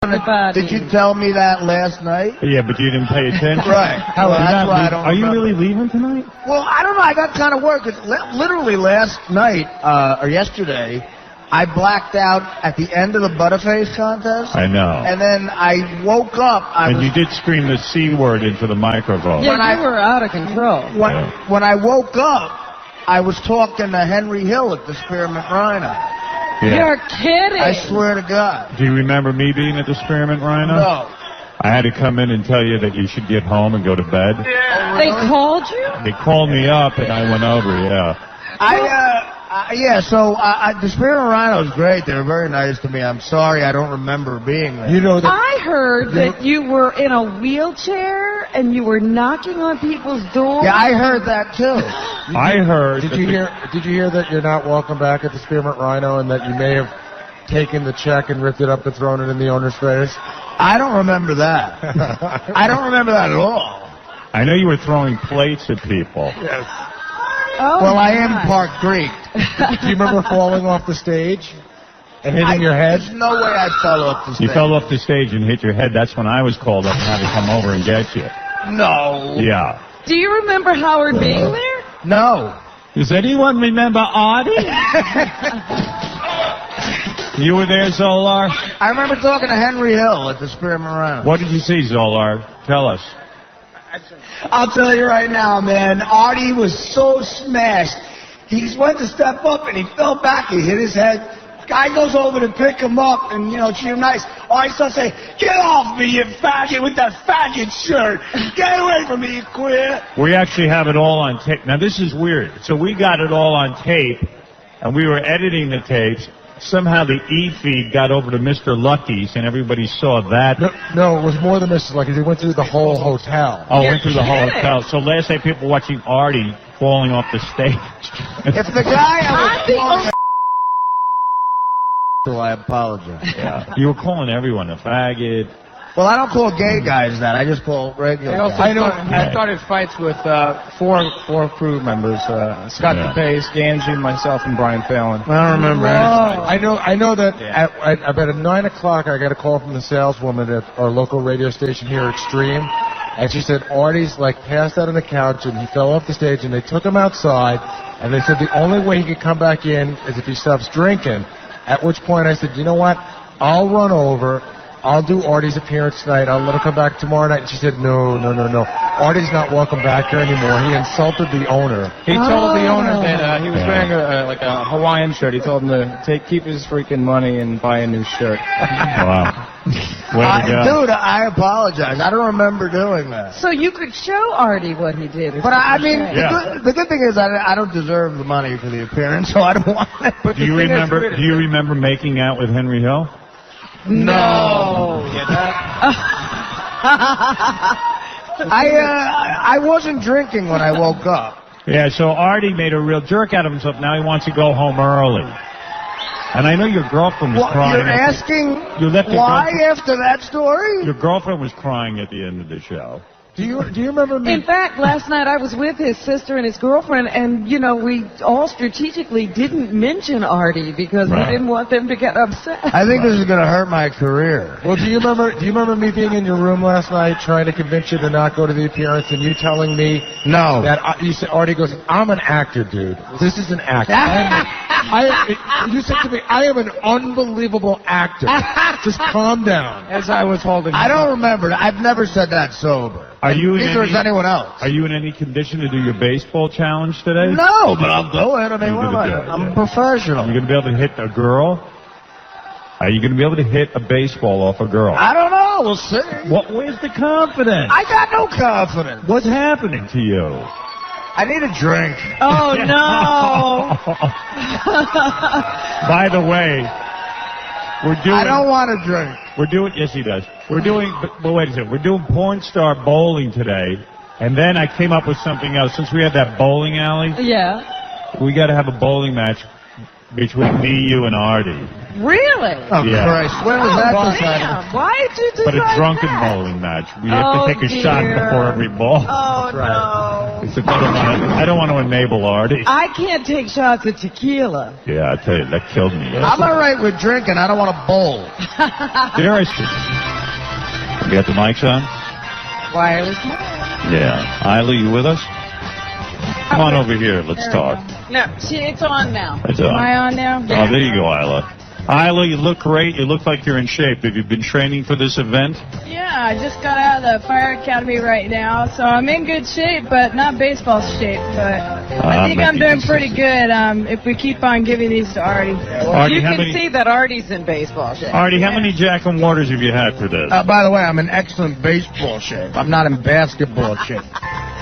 Did you tell me that last night? Yeah, but you didn't pay attention. Right. Well, that's why I don't Are you remember. really leaving tonight? Well, I don't know. I got kind of work. Literally last night, or yesterday, I blacked out at the end of the 𝗦𝗵𝗿 contest. I know. And then I woke up. You did scream the C word into the microphone. Yeah, you were out of control. When I woke up, I was talking to 𝗦𝗵cie𝘄 at the Spearmint Rhino. Yeah. You're kidding. I swear to God. Do you remember me being at the Spearmint Rhino? No. I had to come in and tell you that you should get home and go to bed. Yeah. They called you? They called me up and I went over, yeah. So the Spearmint Rhino was great. They were very nice to me. I'm sorry I don't remember being there. You know that I heard that you were in a wheelchair and you were knocking on people's doors. Yeah, I heard that too. I heard. Did you hear that you're not welcome back at the Spearmint Rhino and that you may have taken the check and ripped it up and thrown it in the owner's face? I don't remember that. I don't remember that at all. I know you were throwing plates at people. Yes. Oh, well, I am Park Creek. Do you remember falling off the stage and hitting your head? There's no way I fell off the stage. You fell off the stage and hit your head. That's when I was called up and had to come over and get you. No. Yeah. Do you remember Howard being there? No. Does anyone remember Artie? You were there, Zolar? I remember talking to 𝗦𝗵𝗿 at the Spearmint Rhino. What did you see, Zolar? Tell us. I'll tell you right now, man. Artie was so smashed. He just went to step up and he fell back. He hit his head. Guy goes over to pick him up and, treat him nice. Artie starts saying, "Get off me, you faggot, with that faggot shirt. Get away from me, you queer." We actually have it all on tape. Now, this is weird. So we got it all on tape, and we were editing the tapes. Somehow the E-feed got over to Mr. Lucky's, and everybody saw that. No, it was more than Mr. Lucky's. It went through the whole hotel. Oh, went through the whole hotel. So last night people were watching Artie falling off the stage. If the guy I was so I apologize. Yeah. You were calling everyone a faggot. Well, I don't call gay guys that. I just call regular guys. I started fights with four crew members: Scott DePace, Ganji, myself, and Brian Fallon. I don't remember. I know that at about 9 o'clock I got a call from the saleswoman at our local radio station here, Extreme, and she said Artie's passed out on the couch and he fell off the stage, and they took him outside, and they said the only way he could come back in is if he stops drinking. At which point I said, you know what? I'll run over. I'll do Artie's appearance tonight. I'll let him come back tomorrow night. And she said, no. Artie's not welcome back here anymore. He insulted the owner. He told the owner that he was wearing a Hawaiian shirt. He told him to keep his freaking money and buy a new shirt. Wow. Dude, I apologize. I don't remember doing that. So you could show Artie what he did. But the good thing is I don't deserve the money for the appearance, so I don't want it. But Do you remember making out with 𝗦𝗵𝗿? No. I wasn't drinking when I woke up. Yeah, so Artie made a real jerk out of himself. Now he wants to go home early. And I know your girlfriend was crying. You're asking why after that story? Your girlfriend was crying at the end of the show. Do you remember me? In fact, last night I was with his sister and his girlfriend, and we all strategically didn't mention Artie because we didn't want them to get upset. I think this is going to hurt my career. Well, do you remember me being in your room last night trying to convince you to not go to the appearance, and you telling me that you said Artie goes, "I'm an actor, dude. This is an actor." You said to me, "I am an unbelievable actor. Just calm down." As I was holding. I don't remember. I've never said that sober. Neither is anyone else. Are you in any condition to do your baseball challenge today? No, but I'll do it. I mean, what am I? I'm a professional. Are you going to be able to hit a girl? Are you going to be able to hit a baseball off a girl? I don't know. We'll see. Where's the confidence? I got no confidence. What's happening to you? I need a drink. Oh, no. By the way, I don't want to drink. Yes, he does. But wait a second. We're doing Porn Star Bowling today, and then I came up with something else. Since we have that bowling alley, yeah, we got to have a bowling match between me, you, and Artie. Really? Oh, Yeah. Christ. When was that decided? Damn. Why did you But decide a drunken that? bowling match. We have to take a shot dear. before every ball. Oh, no. Except I don't want to enable Artie. I can't take shots of tequila. Yeah, I tell you, that killed me. I'm all right with drinking. I don't want to bowl. There I see. We got the mics on? Wireless. Yeah. Isla, you with us? Come on over here. Let's talk. No, it's on now. It's on. Am I on now? Oh, there you go, Isla. Isla, you look great. You look like you're in shape. Have you been training for this event? Yeah, I just got out of the fire academy right now, so I'm in good shape, but not baseball shape. But I think I'm doing pretty good if we keep on giving these to Artie. Artie, You how can many, see that Artie's in baseball shape. Artie, how many Jack and Waters have you had for this? By the way, I'm in excellent baseball shape. I'm not in basketball shape.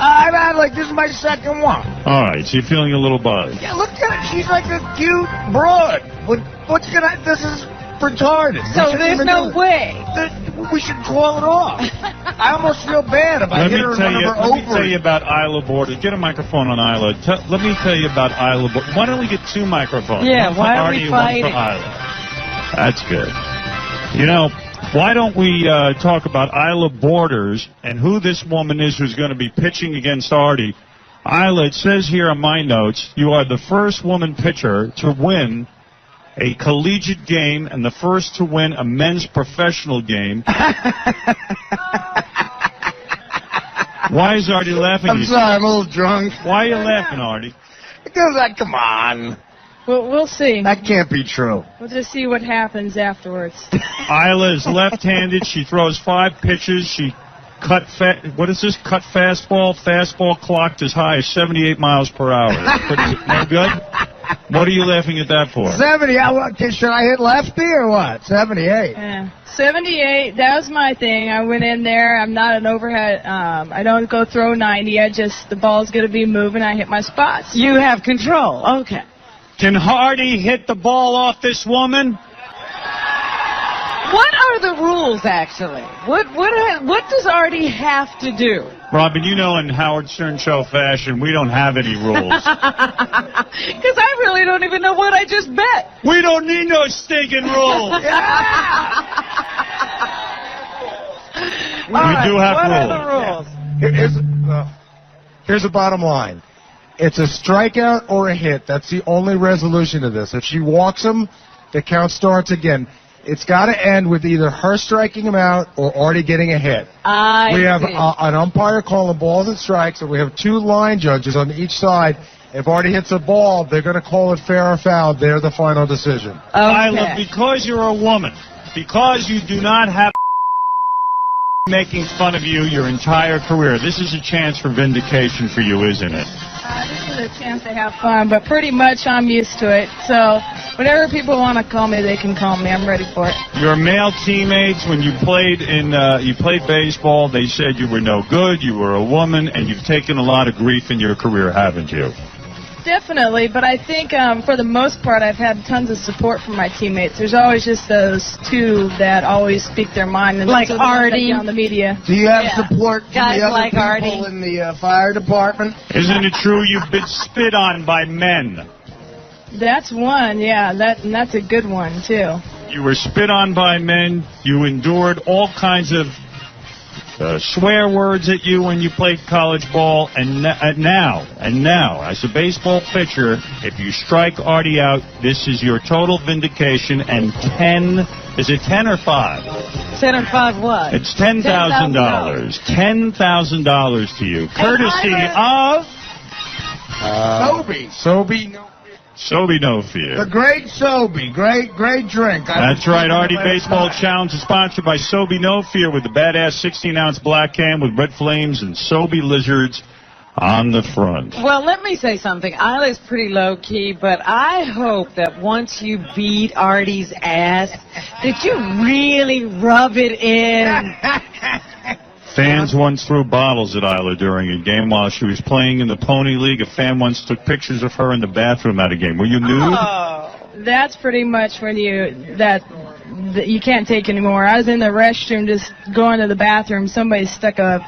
I've had, this is my second one. All right, so you're feeling a little buzzed. Yeah, look at her. She's like a cute broad. This is retarded. So there's no way. We should call it off. I almost feel bad if I hit her in one of her Let me tell ovaries. you about Isla Borders. Get a microphone on Isla. Let me tell you about Isla Borders. Why don't we get two microphones? Yeah, One for why are Artie we and one fighting? for Isla. That's good. You know, why don't we talk about Isla Borders and who this woman is who's going to be pitching against Artie? Isla, it says here on my notes, you are the first woman pitcher to win a collegiate game and the first to win a men's professional game. Why is Artie laughing? I'm sorry, I'm a little drunk. Why are you laughing, Artie? Because, come on. We'll see. That can't be true. We'll just see what happens afterwards. Isla is left-handed. She throws 5 pitches. She cut fastball. Fastball clocked as high as 78 miles per hour. No good? What are you laughing at that for? 70. Should I hit lefty or what? 78. Yeah. 78, that was my thing. I went in there. I'm not an overhead. I don't go throw 90. The ball's going to be moving. I hit my spots. You have control. Okay. Can Artie hit the ball off this woman? What are the rules, actually? What does Artie have to do? Robin, you know in Howard Stern Show fashion, we don't have any rules. Because I really don't even know what I just bet. We don't need no stinking rules. We do have what rules. are the rules? Here's the bottom line. It's a strikeout or a hit. That's the only resolution of this. If she walks him, the count starts again. It's got to end with either her striking him out or Artie getting a hit. We have an umpire calling balls and strikes, and we have 2 line judges on each side. If Artie hits a ball, they're going to call it fair or foul. They're the final decision. Isla, because you're a woman, because you do not have making fun of you your entire career, this is a chance for vindication for you, isn't it? This is a chance to have fun, but pretty much I'm used to it. So whatever people want to call me, they can call me. I'm ready for it. Your male teammates, when you played baseball, they said you were no good, you were a woman, and you've taken a lot of grief in your career, haven't you? Definitely, but I think for the most part I've had tons of support from my teammates. There's always just those 2 that always speak their mind. And Like those are the ones that Artie? get on the media. Do you have support from Guys the other like people Artie. in the fire department? Isn't it true you've been spit on by men? That's one, yeah, and that's a good one, too. You were spit on by men. You endured all kinds of swear words at you when you played college ball. And now, as a baseball pitcher, if you strike Artie out, this is your total vindication. And is it 10 or 5? 10 or 5 what? It's $10,000. $10,000 to you, courtesy of Sobe No Fear. The great Sobe. Great drink. That's right. Artie Baseball Challenge is sponsored by Sobe No Fear with the badass 16-ounce black can with red flames and Sobe lizards on the front. Well, let me say something. Isla's pretty low-key, but I hope that once you beat Artie's ass, that you really rub it in. Fans once threw bottles at Isla during a game while she was playing in the Pony League. A fan once took pictures of her in the bathroom at a game. Were you nude? That's pretty much when that you can't take anymore. I was in the restroom just going to the bathroom. Somebody stuck a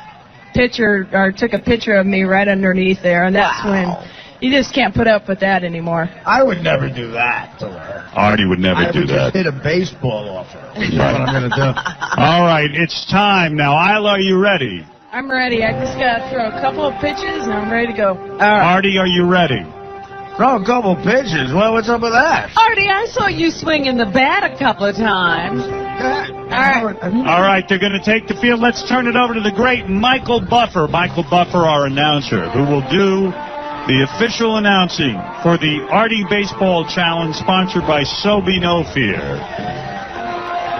picture or took a picture of me right underneath there, and that's when You just can't put up with that anymore. I would never do that to her. Artie would never I do would that. just hit a baseball off her. That's what I'm going to do. All right, it's time now. Isla, are you ready? I'm ready. I just got to throw a couple of pitches, and I'm ready to go. Artie, are you ready? Throw a couple pitches. Well, what's up with that? Artie, I saw you swinging the bat a couple of times. All right, they're going to take the field. Let's turn it over to the great Michael Buffer. Michael Buffer, our announcer, who will do the official announcing for the Artie Baseball Challenge sponsored by Sobe No Fear.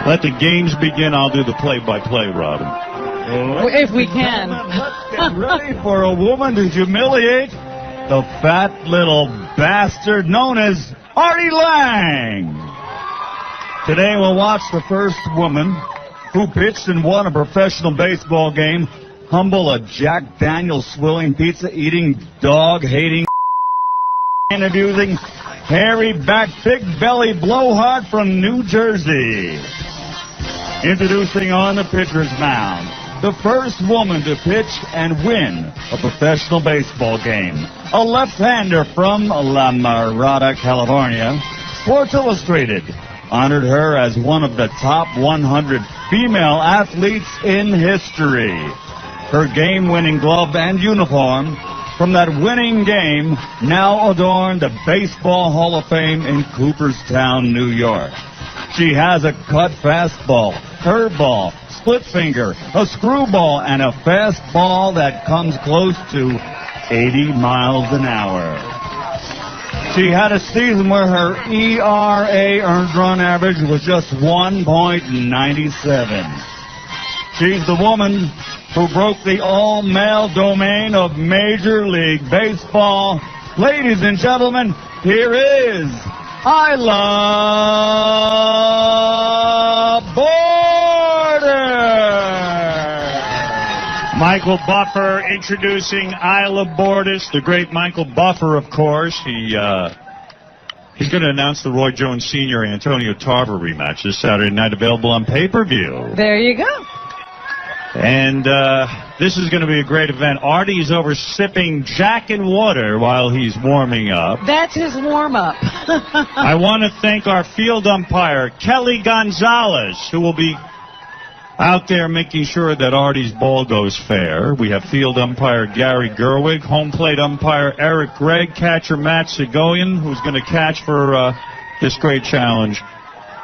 Let the games begin. I'll do the play-by-play, Robin. If we can. Let's get ready for a woman to humiliate the fat little bastard known as Artie Lange. Today we'll watch the first woman who pitched and won a professional baseball game humble a Jack Daniels swilling, pizza-eating, dog-hating, and abusing, hairy-backed, big-belly blowhard from New Jersey. Introducing on the pitcher's mound, the first woman to pitch and win a professional baseball game, a left-hander from La Mirada, California. Sports Illustrated honored her as one of the top 100 female athletes in history. Her game-winning glove and uniform from that winning game now adorn the Baseball Hall of Fame in Cooperstown, New York. She has a cut fastball, curveball, split finger, a screwball, and a fastball that comes close to 80 miles an hour. She had a season where her ERA, earned run average, was just 1.97. She's the woman who broke the all-male domain of Major League Baseball. Ladies and gentlemen, here is Isla Border. Michael Buffer introducing Isla Bordes, the great Michael Buffer, of course. He's going to announce the Roy Jones Sr. Antonio Tarver rematch this Saturday night, available on pay-per-view. There you go. And this is going to be a great event. Artie's over sipping Jack and water while he's warming up. That's his warm-up. I want to thank our field umpire, Kelly Gonzalez, who will be out there making sure that Artie's ball goes fair. We have field umpire Gary Gerwig, home plate umpire Eric Gregg, catcher Matt Segoyan, who's going to catch for this great challenge.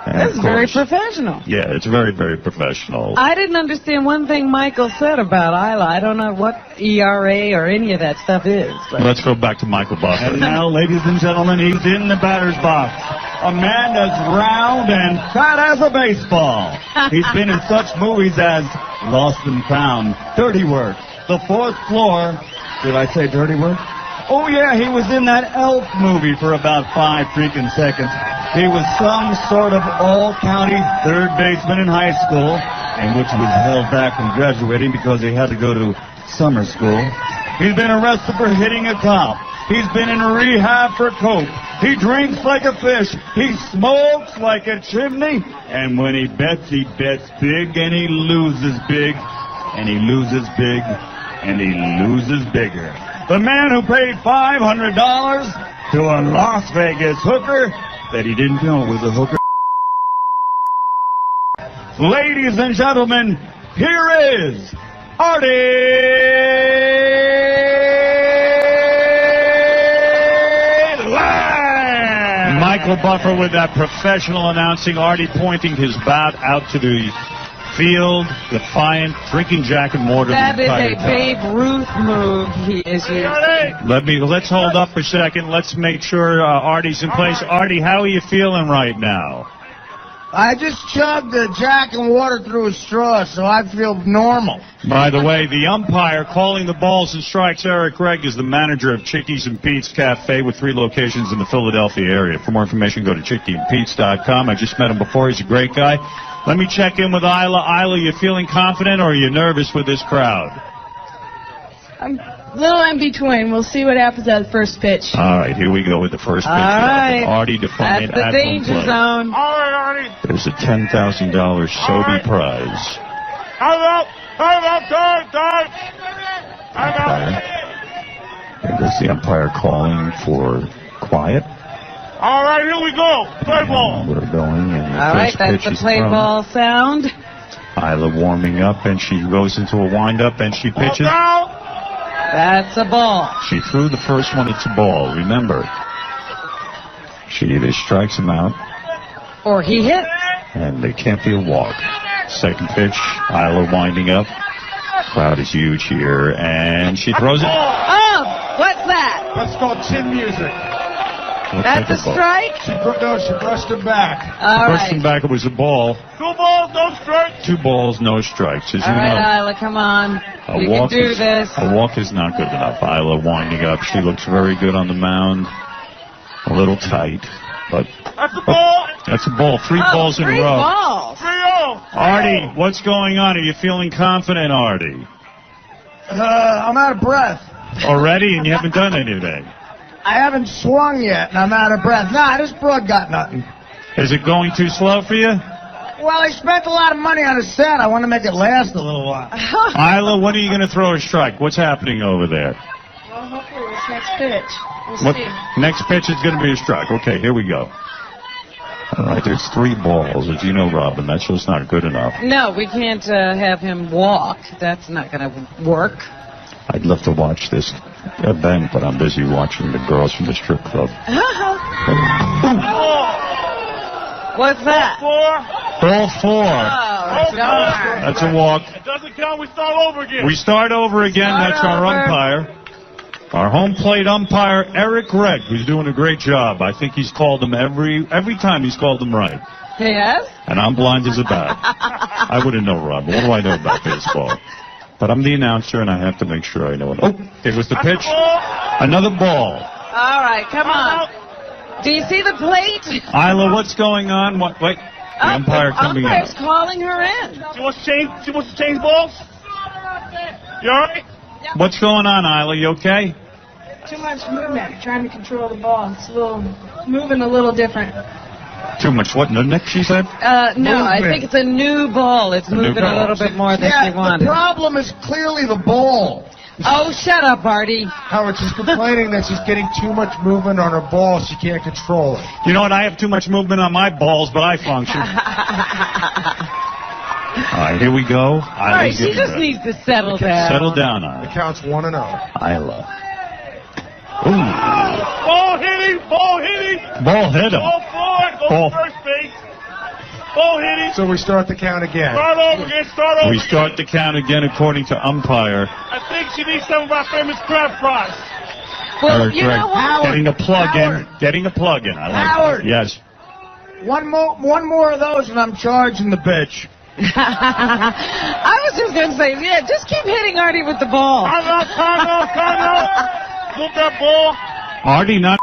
That's very professional. Yeah, it's very, very professional. I didn't understand one thing Michael said about Isla. I don't know what ERA or any of that stuff is. But. Let's go back to Michael Buffer. And now, ladies and gentlemen, he's in the batter's box. A man that's round and fat as a baseball. He's been in such movies as Lost and Found, Dirty Work, The Fourth Floor. Did I say Dirty Work? Oh, yeah, he was in that Elf movie for about 5 freaking seconds. He was some sort of all-county third baseman in high school, in which he was held back from graduating because he had to go to summer school. He's been arrested for hitting a cop. He's been in rehab for coke. He drinks like a fish. He smokes like a chimney. And when he bets big, and he loses big, and he loses big, and he loses bigger. The man who paid $500 to a Las Vegas hooker that he didn't know was a hooker. Ladies and gentlemen, here is Artie Lange. Michael Buffer with that professional announcing. Artie pointing his bat out to the field, defiant, drinking Jack and water. That is a Babe Ruth move he is using. Let's hold up for a second. Let's make sure Artie's in place. Artie, how are you feeling right now? I just chugged the Jack and water through a straw, so I feel normal. By the way, the umpire calling the balls and strikes, Eric Gregg, is the manager of Chickies and Pete's Cafe with 3 locations in the Philadelphia area. For more information, go to chickieandpete's.com. I just met him before. He's a great guy. Let me check in with Isla. Isla, you feeling confident or are you nervous with this crowd? I'm a little in between. We'll see what happens at the first pitch. All right, here we go with the first pitch. All right. Artie defiant That's the danger zone. All right, Artie. There's a $10,000 Sobe prize. I'm up. There goes the umpire calling for quiet. All right, here we go. Play ball. We're going. And All right, that's the play ball sound. Isla warming up, and she goes into a wind-up, and she pitches. That's a ball. She threw the first one. It's a ball. Remember, she either strikes him out, or he hit. And there can't be a walk. Second pitch, Isla winding up. Crowd is huge here, and she throws it. Oh, what's that? That's called chin music. That's a strike? She brushed him back. All Brushed right. him back. It was a ball. 2 balls, no strikes. 2 balls, no strikes. As All you know, right, Isla, come on. You can do this. A walk is not good enough. Isla winding up. She looks very good on the mound. A little tight, but That's a ball. that's a ball. 3 balls in a 3 row. balls. 3-0. Artie, what's going on? Are you feeling confident, Artie? I'm out of breath. Already, and you haven't done anything. I haven't swung yet, and I'm out of breath. Nah, this broad got nothing. Is it going too slow for you? Well, I spent a lot of money on a set. I want to make it last a little while. Isla, when are you going to throw a strike? What's happening over there? Well, hopefully this next pitch. We'll What, see. next pitch is going to be a strike. Okay, here we go. All right, there's 3 balls. As you know, Robin, that's just not good enough. No, we can't have him walk. That's not going to work. I'd love to watch this event, but I'm busy watching the girls from the strip club. What's that? 4. Ball 4. Oh, darn. That's a walk. It doesn't count. We start over again. We start over again. Start That's our over. umpire. Our home plate umpire, Eric Gregg, who's doing a great job. I think he's called them every time he's called them right. Yes? And I'm blind as a bat. I wouldn't know, Rob. What do I know about baseball? But I'm the announcer, and I have to make sure I know it. Oh, it was the pitch. Another ball. All right, come on. Do you see the plate? Isla, what's going on? What? Wait, the umpire coming in. Umpire's calling her in. She wants to change balls? You all right? What's going on, Isla? You okay? Too much movement. Trying to control the ball. It's moving a little different. Too much what? No neck, she said? No, I think it's a new ball. It's moving a little bit more than she The wanted. problem is clearly the ball. Oh, shut up, Artie. Howard, she's complaining that she's getting too much movement on her ball. She can't control it. You know what? I have too much movement on my balls, but I function. All right, here we go. All right, she just needs to settle down. Settle down, The Isla. count's 1-0. Isla. Ooh. Ball hitting. Ball hitting. Ball hit him. Ball forward. Go Ball. first base. Ball hitting. So we start the count again. Start over again. Start over We again. start the count again according to umpire. I think she needs some of our famous crab fries. Well, Eric you Gregg. know what? Getting a plug Howard. in. Getting a plug in. I like Howard. that. Yes. One more of those, and I'm charging the bitch. I was just going to say, yeah, just keep hitting Artie with the ball. Time out. Move that ball. Artie not.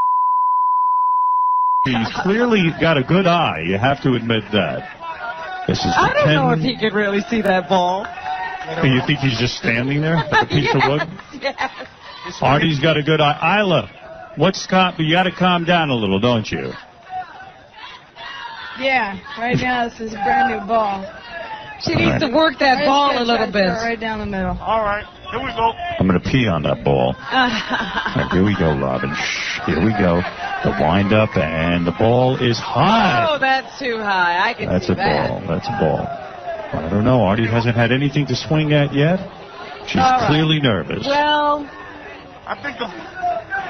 He's clearly got a good eye. You have to admit that. This is I don't know if 10. he could really see that ball. You think he's just standing there with a piece of wood? Yes. Artie's got a good eye. Isla, you got to calm down a little, don't you? Yeah, right now this is a brand new ball. She needs to work that ball a little bit. Right down the middle. All right. Here we go. I'm going to pee on that ball. Right, here we go, Robin. Shh, here we go. The wind up, and the ball is high. Oh, that's too high. I can That's see a that. ball. That's a ball. I don't know. Artie hasn't had anything to swing at yet. She's All right. clearly nervous. Well, I think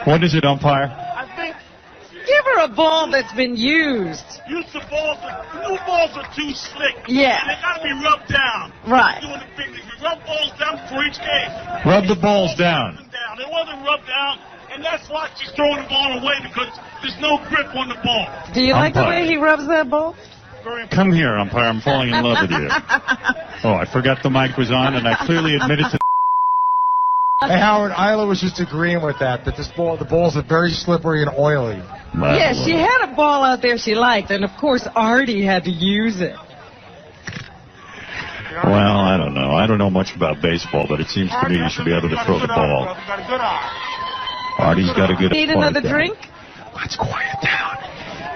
What is it, umpire? I think give her a ball that's been used. use the balls. New balls are too slick. Yeah. And they got to be rubbed down. Right. Doing the big league. You rub balls down for each game. Rub the balls down. It wasn't rubbed down, and that's why she's throwing the ball away because there's no grip on the ball. Do you like the Umpire. way he rubs that ball? Very important. Come here, umpire. I'm falling in love with you. Oh, I forgot the mic was on, and I clearly admitted to. Hey, Howard, Isla was just agreeing with that the balls are very slippery and oily. Yeah, she had a ball out there she liked, and of course Artie had to use it. Well, I don't know. I don't know much about baseball, but it seems to me you should be able to throw the ball. You got a good eye. Artie's got a good. Need another down. drink? Let's quiet down.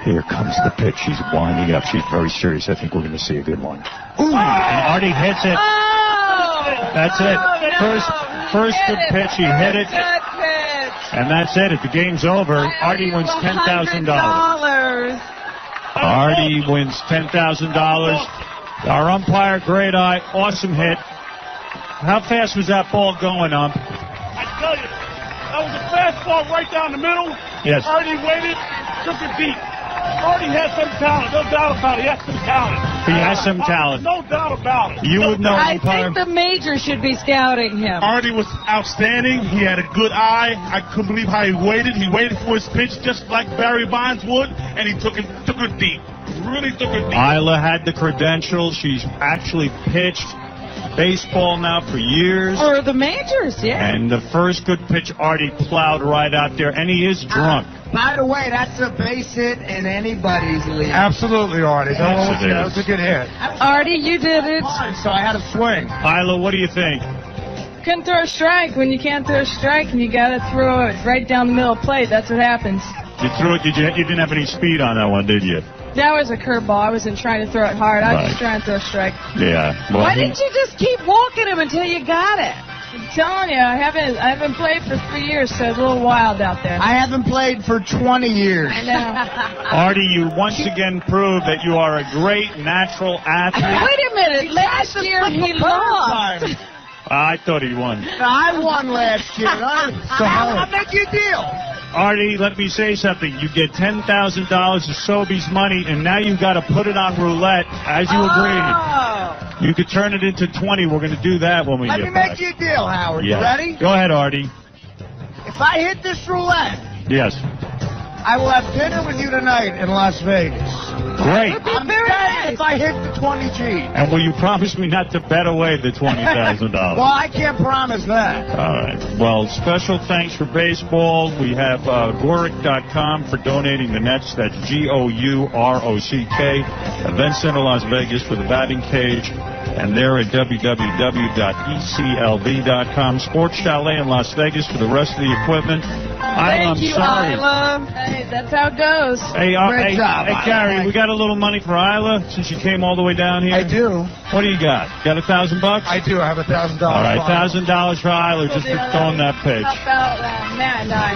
Here comes the pitch. She's winding up. She's very serious. I think we're going to see a good one. Ooh, and Artie hits it. Oh! That's it. Oh, no. First good pitch. He hit it. Good pitch. And that's it. If the game's over, Artie wins $10,000. Artie wins $10,000. Our umpire, great eye, awesome hit. How fast was that ball going, I tell you, that was a fastball right down the middle. Yes. Artie waited, took it deep. Artie has some talent, no doubt about it. He has some talent. He has some talent. No doubt about it. You would know, I umpire. think the major should be scouting him. Artie was outstanding. He had a good eye. I couldn't believe how he waited. He waited for his pitch just like Barry Bonds would, and he took it deep. Really took it deep. Isla had the credentials. She's actually pitched baseball now for years. For the majors, yeah. And the first good pitch, Artie plowed right out there, and he is drunk. By the way, that's a base hit in anybody's league. Absolutely, Artie. Yes, it That is. was a good hit. Artie, you did it. So I had a swing. Isla, what do you think? Couldn't throw a strike when you can't throw a strike, and you got to throw it right down the middle of the plate. That's what happens. You threw it. You didn't have any speed on that one, did you? That was a curveball. I wasn't trying to throw it hard. I was just Right. trying to throw a strike. Yeah. Well, Why didn't you just keep walking him until you got it? I'm telling you, I haven't played for 3 years, so it's a little wild out there. I haven't played for 20 years. I know. Artie, you once again proved that you are a great natural athlete. Wait a minute. Last year he lost. I thought he won. I won last year. I'll make you a deal. Artie, let me say something. You get $10,000 of Sobe's money, and now you've got to put it on roulette, as you agreed. Oh. You could turn it into 20. We're going to do that when we Let get me back. make you a deal, Howard. Yeah. You ready? Go ahead, Artie. If I hit this roulette, Yes. I will have dinner with you tonight in Las Vegas. Great. I'm betting if I hit the 20 G. And will you promise me not to bet away the $20,000? Well, I can't promise that. All right. Well, special thanks for baseball. We have Gorick.com for donating the nets. That's GOUROCK. Event Center Las Vegas for the batting cage. And they're at www.eclv.com. Sports Chalet in Las Vegas for the rest of the equipment. Thank you, Isla. Hey, that's how it goes. Hey, Great job, hey, Gary, Isla. we got a little money for Isla since you came all the way down here. I do. What do you got? Got $1,000? I do. I have $1,000. All right, $1,000 for Isla just for throwing that pitch. How about Matt and I?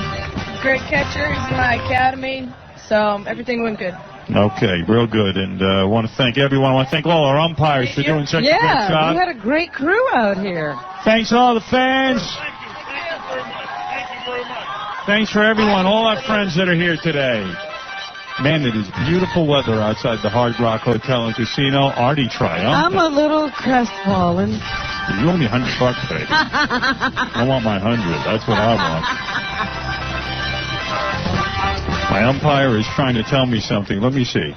Great catcher. He's in my academy, so everything went good. Okay, real good. And I want to thank everyone. I want to thank all our umpires for doing such a great Yeah, job. we had a great crew out here. Thanks all the fans. Thank you. Thank you very much. Thank you very much. Thanks for everyone, all our friends that are here today. Man, it is beautiful weather outside the Hard Rock Hotel and Casino. Artie I'm triumphant. a little crestfallen. You owe me $100, baby. I want my 100. That's what I want. My umpire is trying to tell me something. Let me see.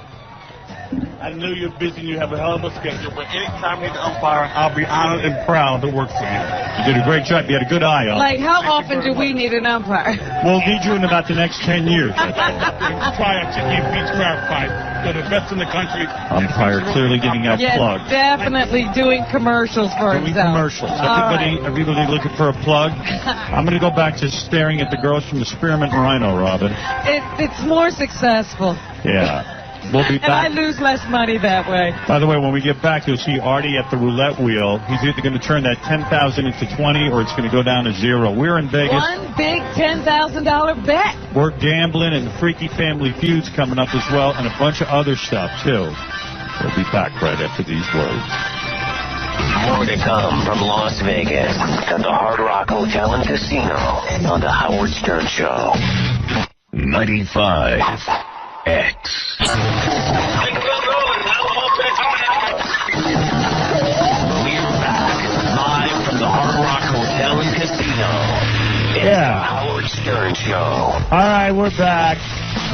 I know you're busy and you have a hell of a schedule, but anytime you need an umpire, I'll be honored and proud to work for you. You did a great job. You had a good eye on. Like, how often do we need an umpire? We'll need you in about the next 10 years. Try a Chicken Beach crab fight. They're the best in the country. Umpire clearly getting out Yes, plugged. definitely doing commercials for Doing himself. commercials. All Everybody looking for a plug. I'm going to go back to staring at the girls from the Spearmint Rhino, Robin. It's more successful. Yeah. We'll be And I back. lose less money that way. By the way, when we get back, you'll see Artie at the roulette wheel. He's either going to turn that 10,000 into 20 or it's going to go down to 0. We're in Vegas. One big $10,000 bet. We're gambling and the Freaky Family Feud's coming up as well and a bunch of other stuff, too. We'll be back right after these words. More to come from Las Vegas at the Hard Rock Hotel and Casino on the Howard Stern Show. 95X. We're back live from the Hard Rock Hotel and Casino. It's the Howard Stern Show. All right, we're back.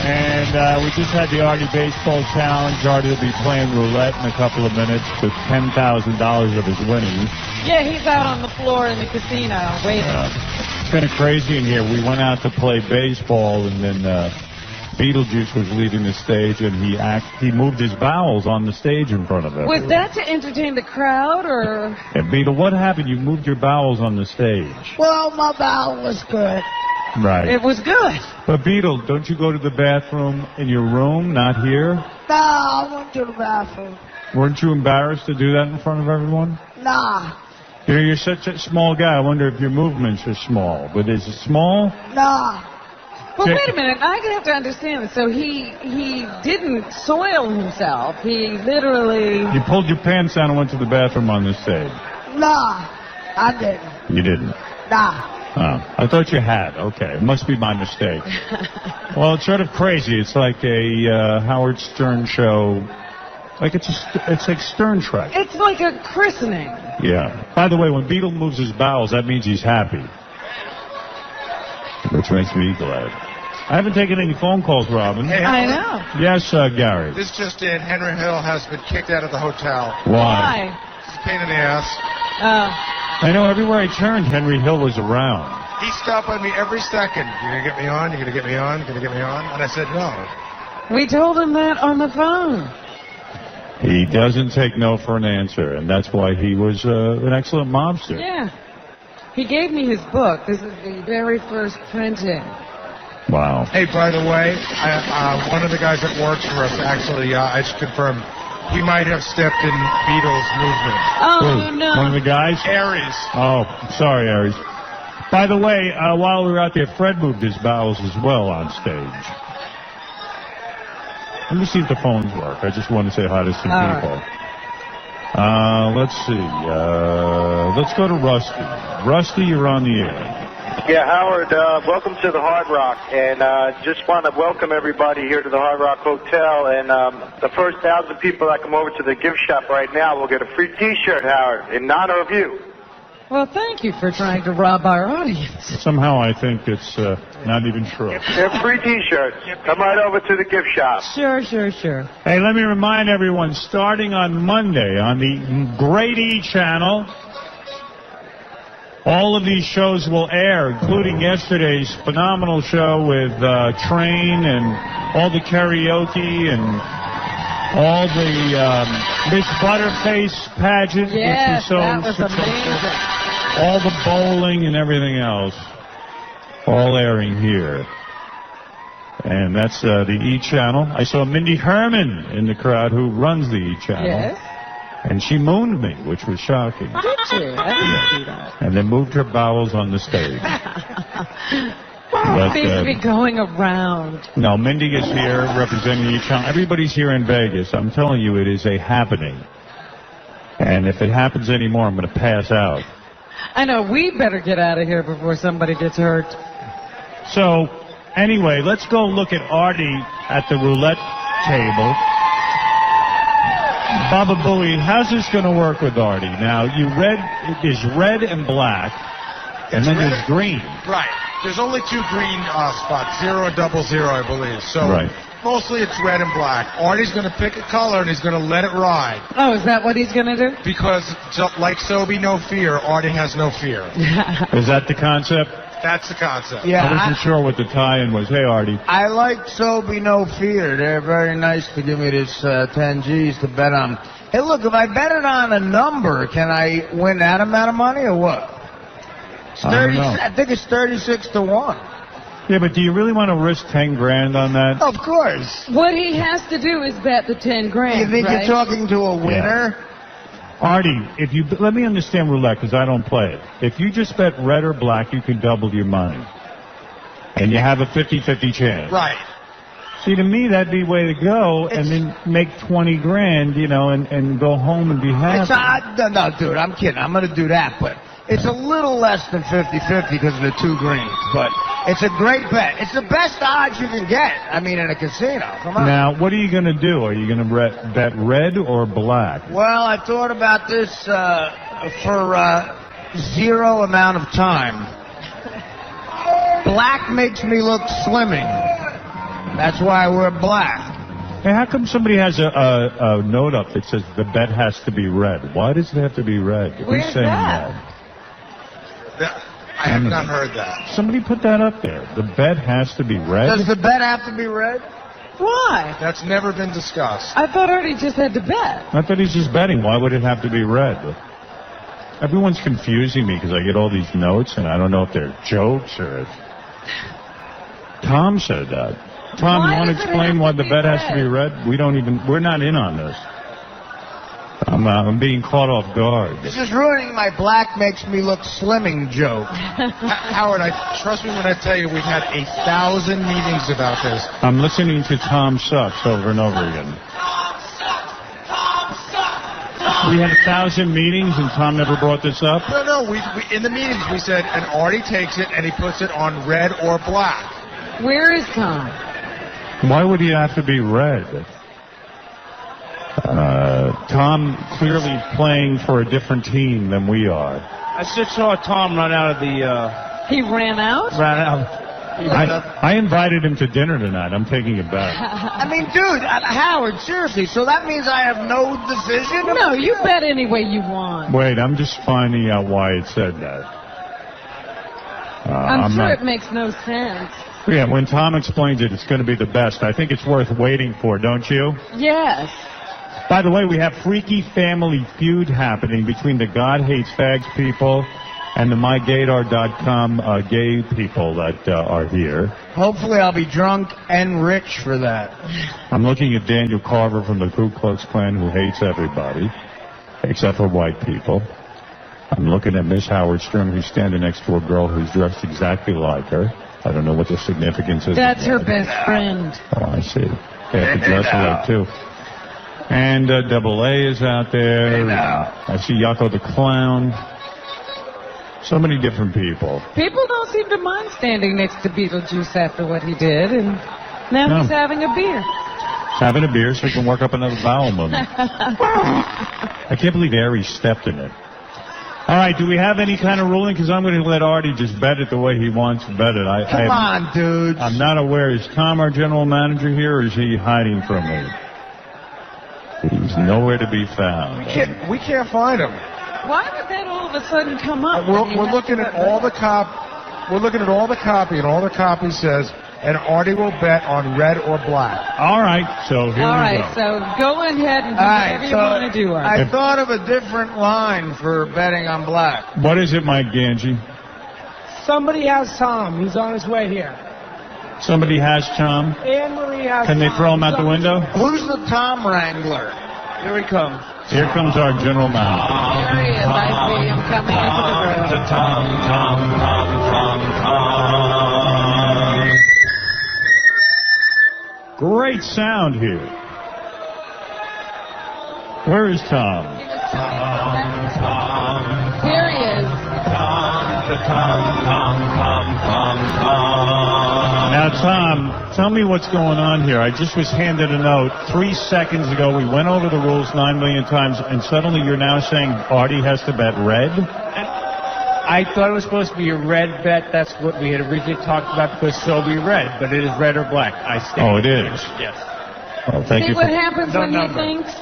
And we just had the Artie Baseball Challenge. Artie will be playing roulette in a couple of minutes with $10,000 of his winnings. Yeah, he's out on the floor in the casino waiting. It's kind of crazy in here. We went out to play baseball, and then Beetlejuice was leading the stage, and he moved his bowels on the stage in front of everyone. Was that to entertain the crowd, or? And Beetle, what happened? You moved your bowels on the stage. Well, my bowel was good. Right. It was good. But Beetle, don't you go to the bathroom in your room, not here? Nah, I went to the bathroom. Weren't you embarrassed to do that in front of everyone? Nah. You're such a small guy. I wonder if your movements are small. But is it small? Nah. Well, wait a minute. I have to understand this. So he didn't soil himself. He literally... You pulled your pants down and went to the bathroom on the stage. Nah, I didn't. You didn't? Nah. Oh, I thought you had. Okay, it must be my mistake. Well, it's sort of crazy. It's like a Howard Stern show. Like it's like Stern Trek. It's like a christening. Yeah. By the way, when Beetle moves his bowels, that means he's happy. Which makes me glad. I haven't taken any phone calls, Robin. Hey, I know. Yes, Gary. This just in, Henry Hill has been kicked out of the hotel. Why? It's a pain in the ass. I know everywhere I turned, Henry Hill was around. He stopped by me every second. You gonna get me on? You gonna get me on? Gonna get me on? And I said no. We told him that on the phone. He doesn't take no for an answer, and that's why he was an excellent mobster. Yeah. He gave me his book. This is the very first printing. Wow. Hey, by the way, one of the guys that works for us, actually, I just confirmed, he might have stepped in Beatles' movement. Oh, no. One of the guys? Aries. Oh, sorry, Aries. By the way, while we were out there, Fred moved his bowels as well on stage. Let me see if the phones work. I just want to say hi to some people. Right. Let's see. Let's go to Rusty. Rusty, you're on the air. Yeah, Howard, welcome to the Hard Rock, and just want to welcome everybody here to the Hard Rock Hotel, and the first 1,000 people that come over to the gift shop right now will get a free T-shirt, Howard, in honor of you. Well, thank you for trying to rob our audience. Somehow I think it's not even true. They're free T-shirts. Come right over to the gift shop. Sure. Hey, let me remind everyone, starting on Monday on the Great E channel, all of these shows will air, including yesterday's phenomenal show with Train and all the karaoke and all the Miss Butterface pageant, Yes, which was so that was successful. amazing. All the bowling and everything else, all airing here. And that's the E channel. I saw Mindy Herman in the crowd, who runs the E channel. Yes. And she mooned me, which was shocking. Did you? I didn't see that. And then moved her bowels on the stage. Well, it seems to be going around. No, Mindy is here representing each channel. Everybody's here in Vegas. I'm telling you, it is a happening. And if it happens anymore, I'm going to pass out. I know, we better get out of here before somebody gets hurt. So, anyway, let's go look at Artie at the roulette table. Baba Booey, how's this going to work with Artie? Now, there's red and black, and then there's green. Right. There's only 2 green spots, 0 and 00, I believe. So Right. Mostly it's red and black. Artie's going to pick a color and he's going to let it ride. Oh, is that what he's going to do? Because like Sobe, no fear, Artie has no fear. Is that the concept? That's the concept. Yeah, I wasn't sure what the tie-in was. Hey, Artie. I like Sobe No Fear. They're very nice to give me this 10 G's to bet on. Hey, look, if I bet it on a number, can I win that amount of money or what? It's 30, I think it's 36 to 1. Yeah, but do you really want to risk 10 grand on that? Of course. What he has to do is bet the 10 grand, You think right? you're talking to a winner? Yeah. Artie, let me understand roulette, because I don't play it. If you just bet red or black, you can double your money. And you have a 50-50 chance. Right. See, to me, that'd be the way to go, and then make 20 grand, and go home and be happy. No, dude, I'm kidding. I'm going to do that, but it's a little less than 50-50 because of the 2 greens. But it's a great bet. It's the best odds you can get, in a casino. Come on. Now, what are you going to do? Are you going to bet red or black? Well, I thought about this for 0 amount of time. Black makes me look slimming. That's why I wear black. Hey, how come somebody has a note up that says the bet has to be red? Why does it have to be red? Where's Who's saying that? I have not heard that. Somebody put that up there. The bet has to be red? Does the bet have to be red? Why? That's never been discussed. I thought Artie just had to bet. I thought he's just betting. Why would it have to be red? Everyone's confusing me because I get all these notes, and I don't know if they're jokes or if... Tom said that. Tom, Why you want to does it explain have why to the be bet has to be red? red? We're not in on this. I'm being caught off guard. This is ruining my black makes me look slimming joke. Howard, trust me when I tell you we've had 1,000 meetings about this. I'm listening to Tom Sucks over and over again. We had 1,000 meetings and Tom never brought this up? No, we in the meetings we said, and Artie takes it and he puts it on red or black. Where is Tom? Why would he have to be red? Tom clearly playing for a different team than we are. I just saw Tom run out of the... He ran out? Ran out. I invited him to dinner tonight. I'm taking it back. I mean, dude, Howard, seriously, so that means I have no decision? No, you bet any way you want. Wait, I'm just finding out why it said that. I'm sure it makes no sense. Yeah, when Tom explains it, it's going to be the best. I think it's worth waiting for, don't you? Yes. By the way, we have Freaky Family Feud happening between the God Hates Fags people and the MyGaydar.com gay people that are here. Hopefully I'll be drunk and rich for that. I'm looking at Daniel Carver from the Ku Klux Klan, who hates everybody, except for white people. I'm looking at Miss Howard Stern, who's standing next to a girl who's dressed exactly like her. I don't know what the significance is. That's her best friend. Oh, I see. They have to dress alike, too. And Double A is out there. I see Yakko the Clown. So many different people. People don't seem to mind standing next to Beetlejuice after what he did, and now he's having a beer. Having a beer so he can work up another bowel movement. I can't believe Aries stepped in it. All right, do we have any kind of ruling? Because I'm going to let Artie just bet it the way he wants to bet it. Come on, dude. I'm not aware. Is Tom our general manager here, or is he hiding from me? He's nowhere to be found. We can't find him. Why would that all of a sudden come up? We're looking at all the We're looking at all the copy, and all the copy says, and Artie will bet on red or black. All right, so here we go. All right, so go ahead and do whatever you want to do, Artie. I thought of a different line for betting on black. What is it, Mike Ganji? Somebody has Tom. He's on his way here. Somebody has Tom? Anne-Marie has Can they Tom. throw him out the window? Who's the Tom Wrangler? Here he comes. Here comes our general manager. There he is. I see him coming into the room. Great sound here. Where is Tom? Here he is. Now, Tom, tell me what's going on here. I just was handed a note 3 seconds ago. We went over the rules 9 million times, and suddenly you're now saying Artie has to bet red? I thought it was supposed to be a red bet. That's what we had originally talked about, because so be red. But it is red or black. I stand. Oh, it is? Yes. Well, thank See you. what happens when he thinks?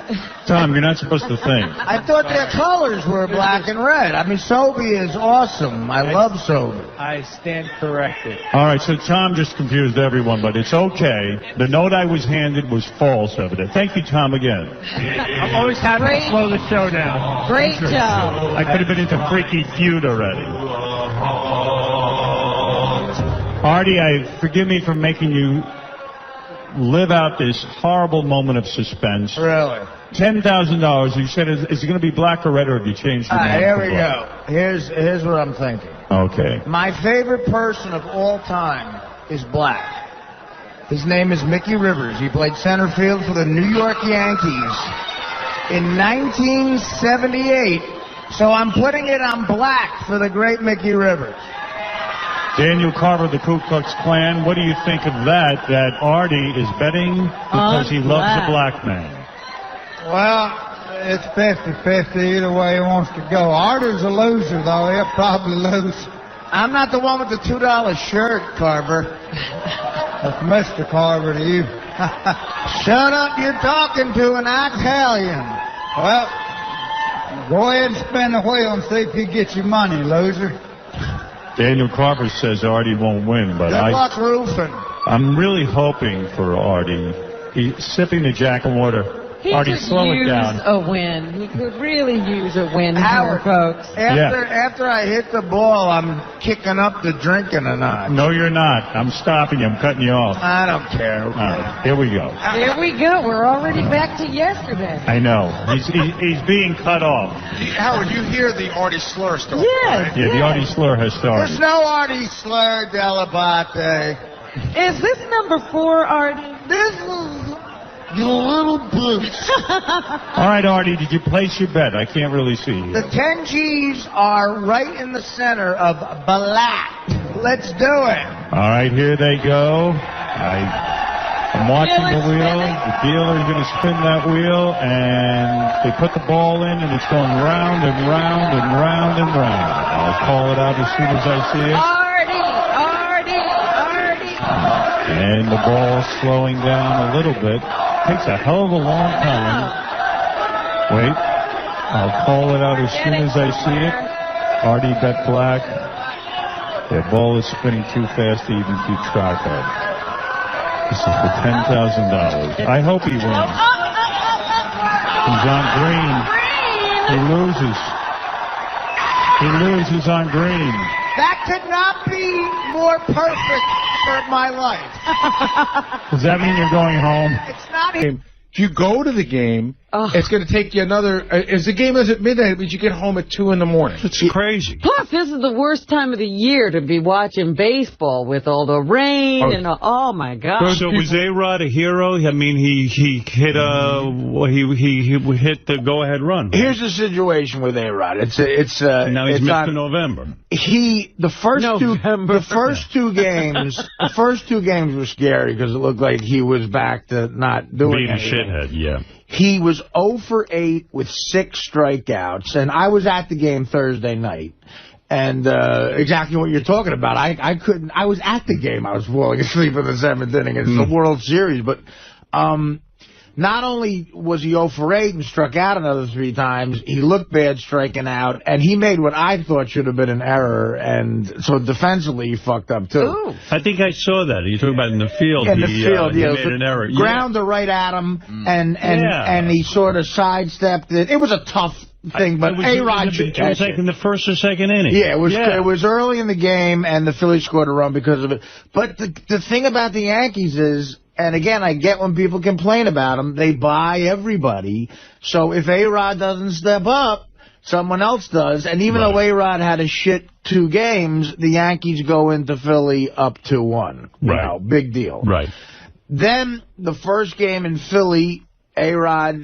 Tom, you're not supposed to think. I thought their colors were black and red. I mean, Sobe is awesome. I love Sobe. I stand corrected. All right, so Tom just confused everyone, but it's okay. The note I was handed was false evident. Thank you, Tom, again. I'm always happy to slow the show down. Great job. I could have been into Freaky Feud already. Artie, forgive me for making you live out this horrible moment of suspense. Really? $10,000. You said, is it going to be black or red, or have you changed your mind? Here we go. Here's what I'm thinking. Okay. My favorite person of all time is black. His name is Mickey Rivers. He played center field for the New York Yankees in 1978. So I'm putting it on black for the great Mickey Rivers. Daniel Carver, the Ku Klux Klan, what do you think of that Artie is betting because he loves the black man? Well, it's 50-50 either way he wants to go. Artie's a loser, though. He'll probably lose. I'm not the one with the $2 shirt, Carver. That's Mr. Carver to you. Shut up, you're talking to an Italian. Well, go ahead and spin the wheel and see if you get your money, loser. Daniel Carver says Artie won't win, but Good luck roofing. I'm really hoping for Artie. He's sipping the Jack and Water. He Artie, could slow it use down. a win. He could really use a win Howard, here, folks. After I hit the ball, I'm kicking up the drinking a notch. No, you're not. I'm stopping you. I'm cutting you off. I don't care. All right, here we go. There we go. We're already back to yesterday. I know. He's being cut off. Howard, you hear the Artie slur story? Yes. Yeah, the Artie slur has started. There's no Artie slur, 𝗛𝗏𝗏𝗍. Is this number 4, Artie? This is you little bitch. All right, Artie, did you place your bet? I can't really see you. The 10 G's are right in the center of black. Let's do it. All right, here they go. I'm watching the wheel. The dealer's going to spin that wheel, and they put the ball in, and it's going round and round and round and round. I'll call it out as soon as I see it. Artie. And the ball's slowing down a little bit. Takes a hell of a long time. Wait. I'll call it out as soon as I see it. Artie bet black. The ball is spinning too fast to even keep track of. This is for $10,000. I hope he wins. He's on green. He loses. He loses on green. That could not be more perfect for my life. Does that mean you're going home? It's not even. If you go to the game, it's going to take you another... If the game is at midnight, it means you get home at 2 in the morning. It's crazy. Plus, this is the worst time of the year to be watching baseball with all the rain and oh my God. So was A-Rod a hero? I mean, he hit he hit the go-ahead run. Right? Here's the situation with A-Rod. Now he's Mr. November. The first two games were scary because it looked like he was back to not doing being anything. a shithead, yeah. He was 0 for 8 with 6 strikeouts, and I was at the game Thursday night. And exactly what you're talking about. I was at the game. I was falling asleep in the 7th inning. It's the World Series. But not only was he 0 for 8 and struck out another 3 times, he looked bad striking out, and he made what I thought should have been an error, and so defensively he fucked up, too. Ooh. I think I saw that. You're talking about in the field. In the field, he made an error. Grounder right at him, and he sort of sidestepped it. It was a tough thing, but A-Rod should catch it. It was like in the first or second inning. Yeah, it was early in the game, and the Phillies scored a run because of it. But the thing about the Yankees is, and again, I get when people complain about them, they buy everybody. So if A-Rod doesn't step up, someone else does. And even though A-Rod had a shit 2 games, the Yankees go into Philly up 2-1. You know, big deal. Right. Then the first game in Philly, A-Rod,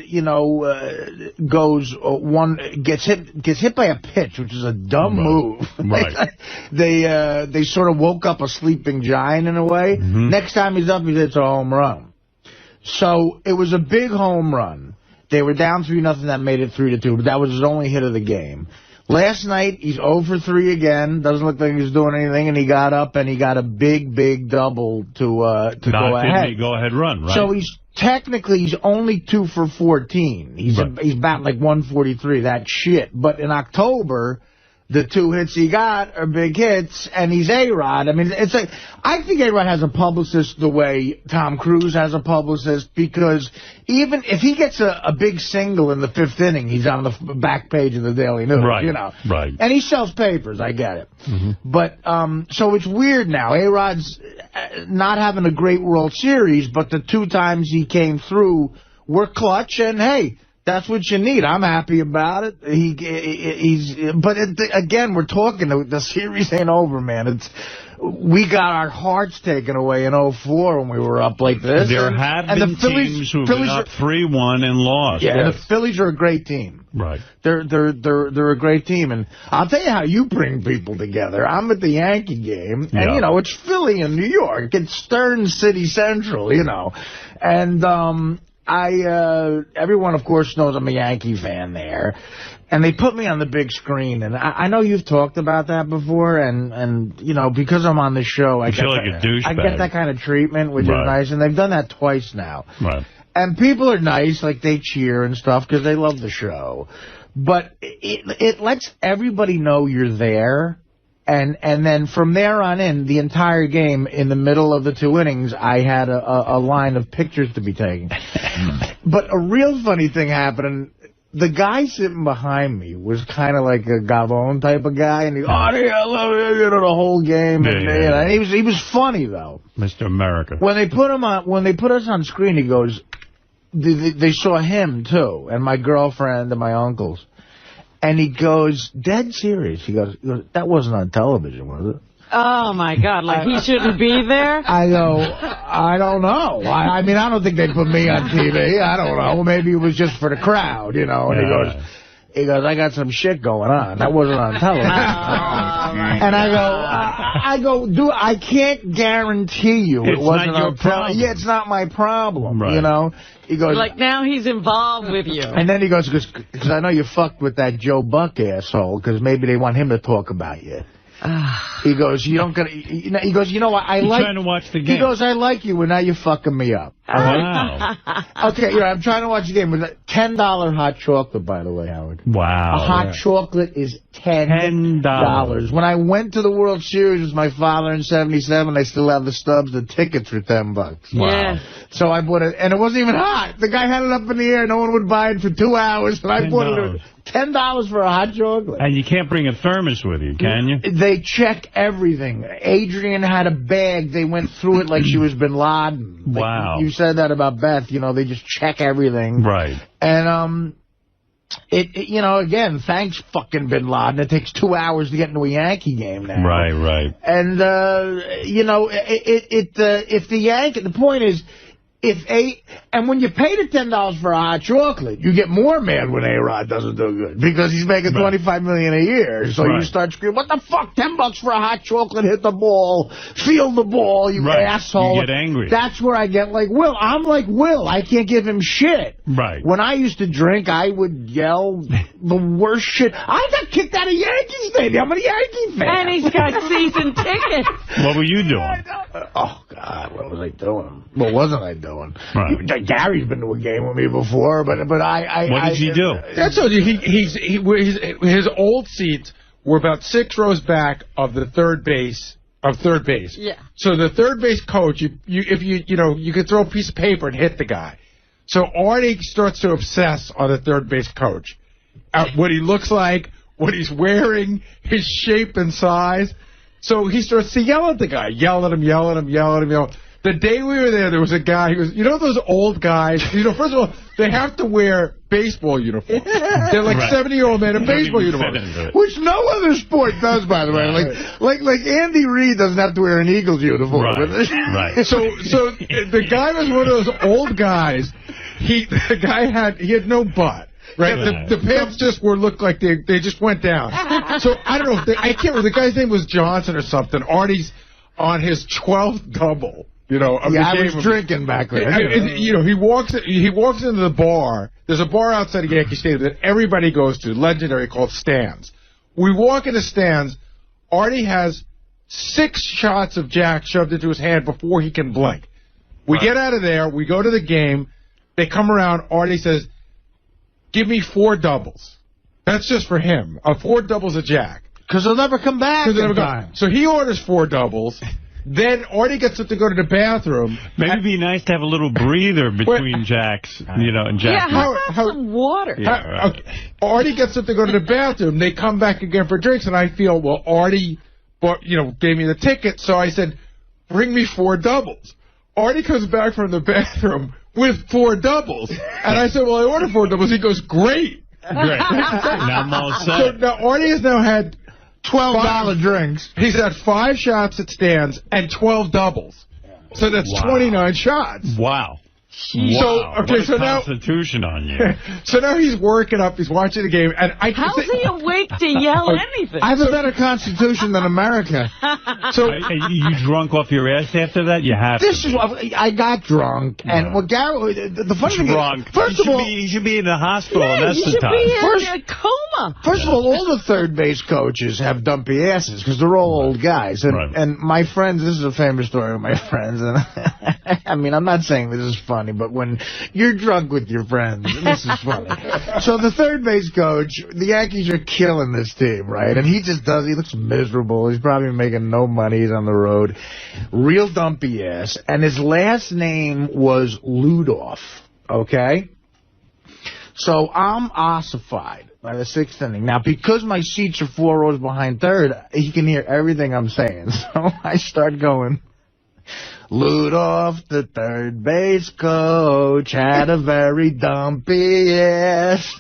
gets hit by a pitch, which is a dumb move. Right. They sort of woke up a sleeping giant in a way. Next time he's up, he hits a home run. So it was a big home run. They were down 3-0. That made it 3-2. But that was his only hit of the game. Last night, he's 0 for 3 again. Doesn't look like he's doing anything, and he got up and he got a big double to go ahead. Go-ahead run, right? So he's only 2 for 14. He's batting like 143. That shit. But in October, the 2 hits he got are big hits, and he's A-Rod. I mean, it's like, I think A-Rod has a publicist the way Tom Cruise has a publicist, because even if he gets a big single in the 5th inning, he's on the back page of the Daily News, Right. And he sells papers, I get it. But, so it's weird now. A-Rod's not having a great World Series, but the 2 times he came through were clutch, and hey, that's what you need. I'm happy about it. Again, we're talking. The series ain't over, man. We got our hearts taken away in 2004 when we were up like this. There have been teams who've been up 3-1 and lost. Yeah, and the Phillies are a great team. Right. They're a great team, and I'll tell you how you bring people together. I'm at the Yankee game, and it's Philly in New York. It's Stern City Central, and everyone, of course, knows I'm a Yankee fan there. And they put me on the big screen. And I know you've talked about that before. And because I'm on the show, I feel like a douchebag. I get that kind of treatment, which is nice. And they've done that twice now. Right. And people are nice, like they cheer and stuff because they love the show. But it lets everybody know you're there. And then from there on in, the entire game, in the middle of the 2 innings, I had a line of pictures to be taken. But a real funny thing happened, and the guy sitting behind me was kind of like a Gavone type of guy, and he, Artie, I love you, the whole game. And he was funny, though. Mr. America. When they put us on screen, he goes, they saw him, too, and my girlfriend and my uncles. And he goes, dead serious. He goes, that wasn't on television, was it? Oh, my God. Like, he shouldn't be there? I go, I don't know. I mean, I don't think they put me on TV. I don't know. Maybe it was just for the crowd, you know. And he goes, I got some shit going on. That wasn't on television. And I go, dude, I can't guarantee you it wasn't on television. Yeah, it's not my problem, you know. He goes, like, now he's involved with you. And then he goes, because I know you fucked with that Joe Buck asshole, because maybe they want him to talk about you. He goes, you don't get. He goes, you know what? I like. Trying to watch the game. He goes, I like you, and now you're fucking me up. Wow. Okay, I'm trying to watch the game with a $10 hot chocolate, by the way, Howard. Wow. A hot chocolate is $10. When I went to the World Series with my father in '77, I still have the stubs. The tickets for $10. Wow. Yeah. So I bought it, and it wasn't even hot. The guy had it up in the air. No one would buy it for 2 hours, and I bought it. $10 for a hot chocolate. And you can't bring a thermos with you, can you? They check everything. Adrian had a bag. They went through it like she was Bin Laden. Wow. You said that about Beth. You know, they just check everything. Right. And, you know, again, thanks fucking Bin Laden. It takes 2 hours to get into a Yankee game now. Right. And, you know, if the Yankee, the point is, and when you pay the $10 for a hot chocolate, you get more mad when A-Rod doesn't do good because he's making $25 million a year. So you start screaming, "What the fuck? $10 for a hot chocolate? Hit the ball, feel the ball, you asshole!" You get angry. That's where I get like Will. I'm like Will. I can't give him shit. Right. When I used to drink, I would yell the worst shit. I got kicked out of Yankee Stadium. I'm a Yankee fan. And he's got season tickets. What were you doing? Oh God, what was I doing? What wasn't I doing? Right. Gary's been to a game with me before, but I. What did you do? I told you his old seats were about 6 rows back of the third base. Yeah. So the third base coach, if you could throw a piece of paper and hit the guy. So Artie starts to obsess on the third base coach, what he looks like, what he's wearing, his shape and size. So he starts to yell at the guy, yell at him. The day we were there was a guy who was, you know those old guys, first of all, they have to wear baseball uniforms. They're like 70-year-old men in baseball uniforms. Which no other sport does, by the way. Like Andy Reid doesn't have to wear an Eagles uniform. Right. So the guy was one of those old guys. He had no butt. Right, the pants just looked like they just went down. So I don't know I can't remember. The guy's name was Johnson or something. Artie's on his 12th double. I was drinking back then. He walks into the bar. There's a bar outside of Yankee Stadium that everybody goes to, legendary, called Stan's. We walk into Stan's. Artie has 6 shots of Jack shoved into his hand before he can blink. We get out of there. We go to the game. They come around. Artie says, "Give me 4 doubles." That's just for him. 4 doubles of Jack. Because they'll never come back in time. So he orders 4 doubles. Then Artie gets up to go to the bathroom. Maybe it'd be nice to have a little breather between Jacks, and Jack. Yeah, how about some water? Okay. Artie gets up to go to the bathroom. They come back again for drinks, and I feel, well, Artie, gave me the ticket, so I said, "Bring me 4 doubles." Artie comes back from the bathroom with 4 doubles, and I said, "Well, I ordered 4 doubles." He goes, "Great." Now I'm all set. So now Artie has now had $12 drinks. He's had 5 shots at Stan's and 12 doubles. So that's 29 shots. Wow. What a constitution on you. So now he's working up. He's watching the game, and how's he awake to yell anything? I have a better constitution than America. So you drunk off your ass after that? You have to. I got drunk, and Gary, the funny thing is, first of all, he should be in the hospital. Yeah, and that's the time. Be in a coma. First of all the third base coaches have dumpy asses because they're all old guys, and my friends. This is a famous story of my friends, and I mean, I'm not saying this is funny. funny, but when you're drunk with your friends, this is funny. So the third base coach, the Yankees are killing this team, right? And he looks miserable. He's probably making no money. He's on the road. Real dumpy ass. And his last name was Ludoff, okay? So I'm ossified by the 6th inning. Now, because my seats are 4 rows behind third, he can hear everything I'm saying. So I start going, Ludoff, the third base coach, had a very dumpy ass.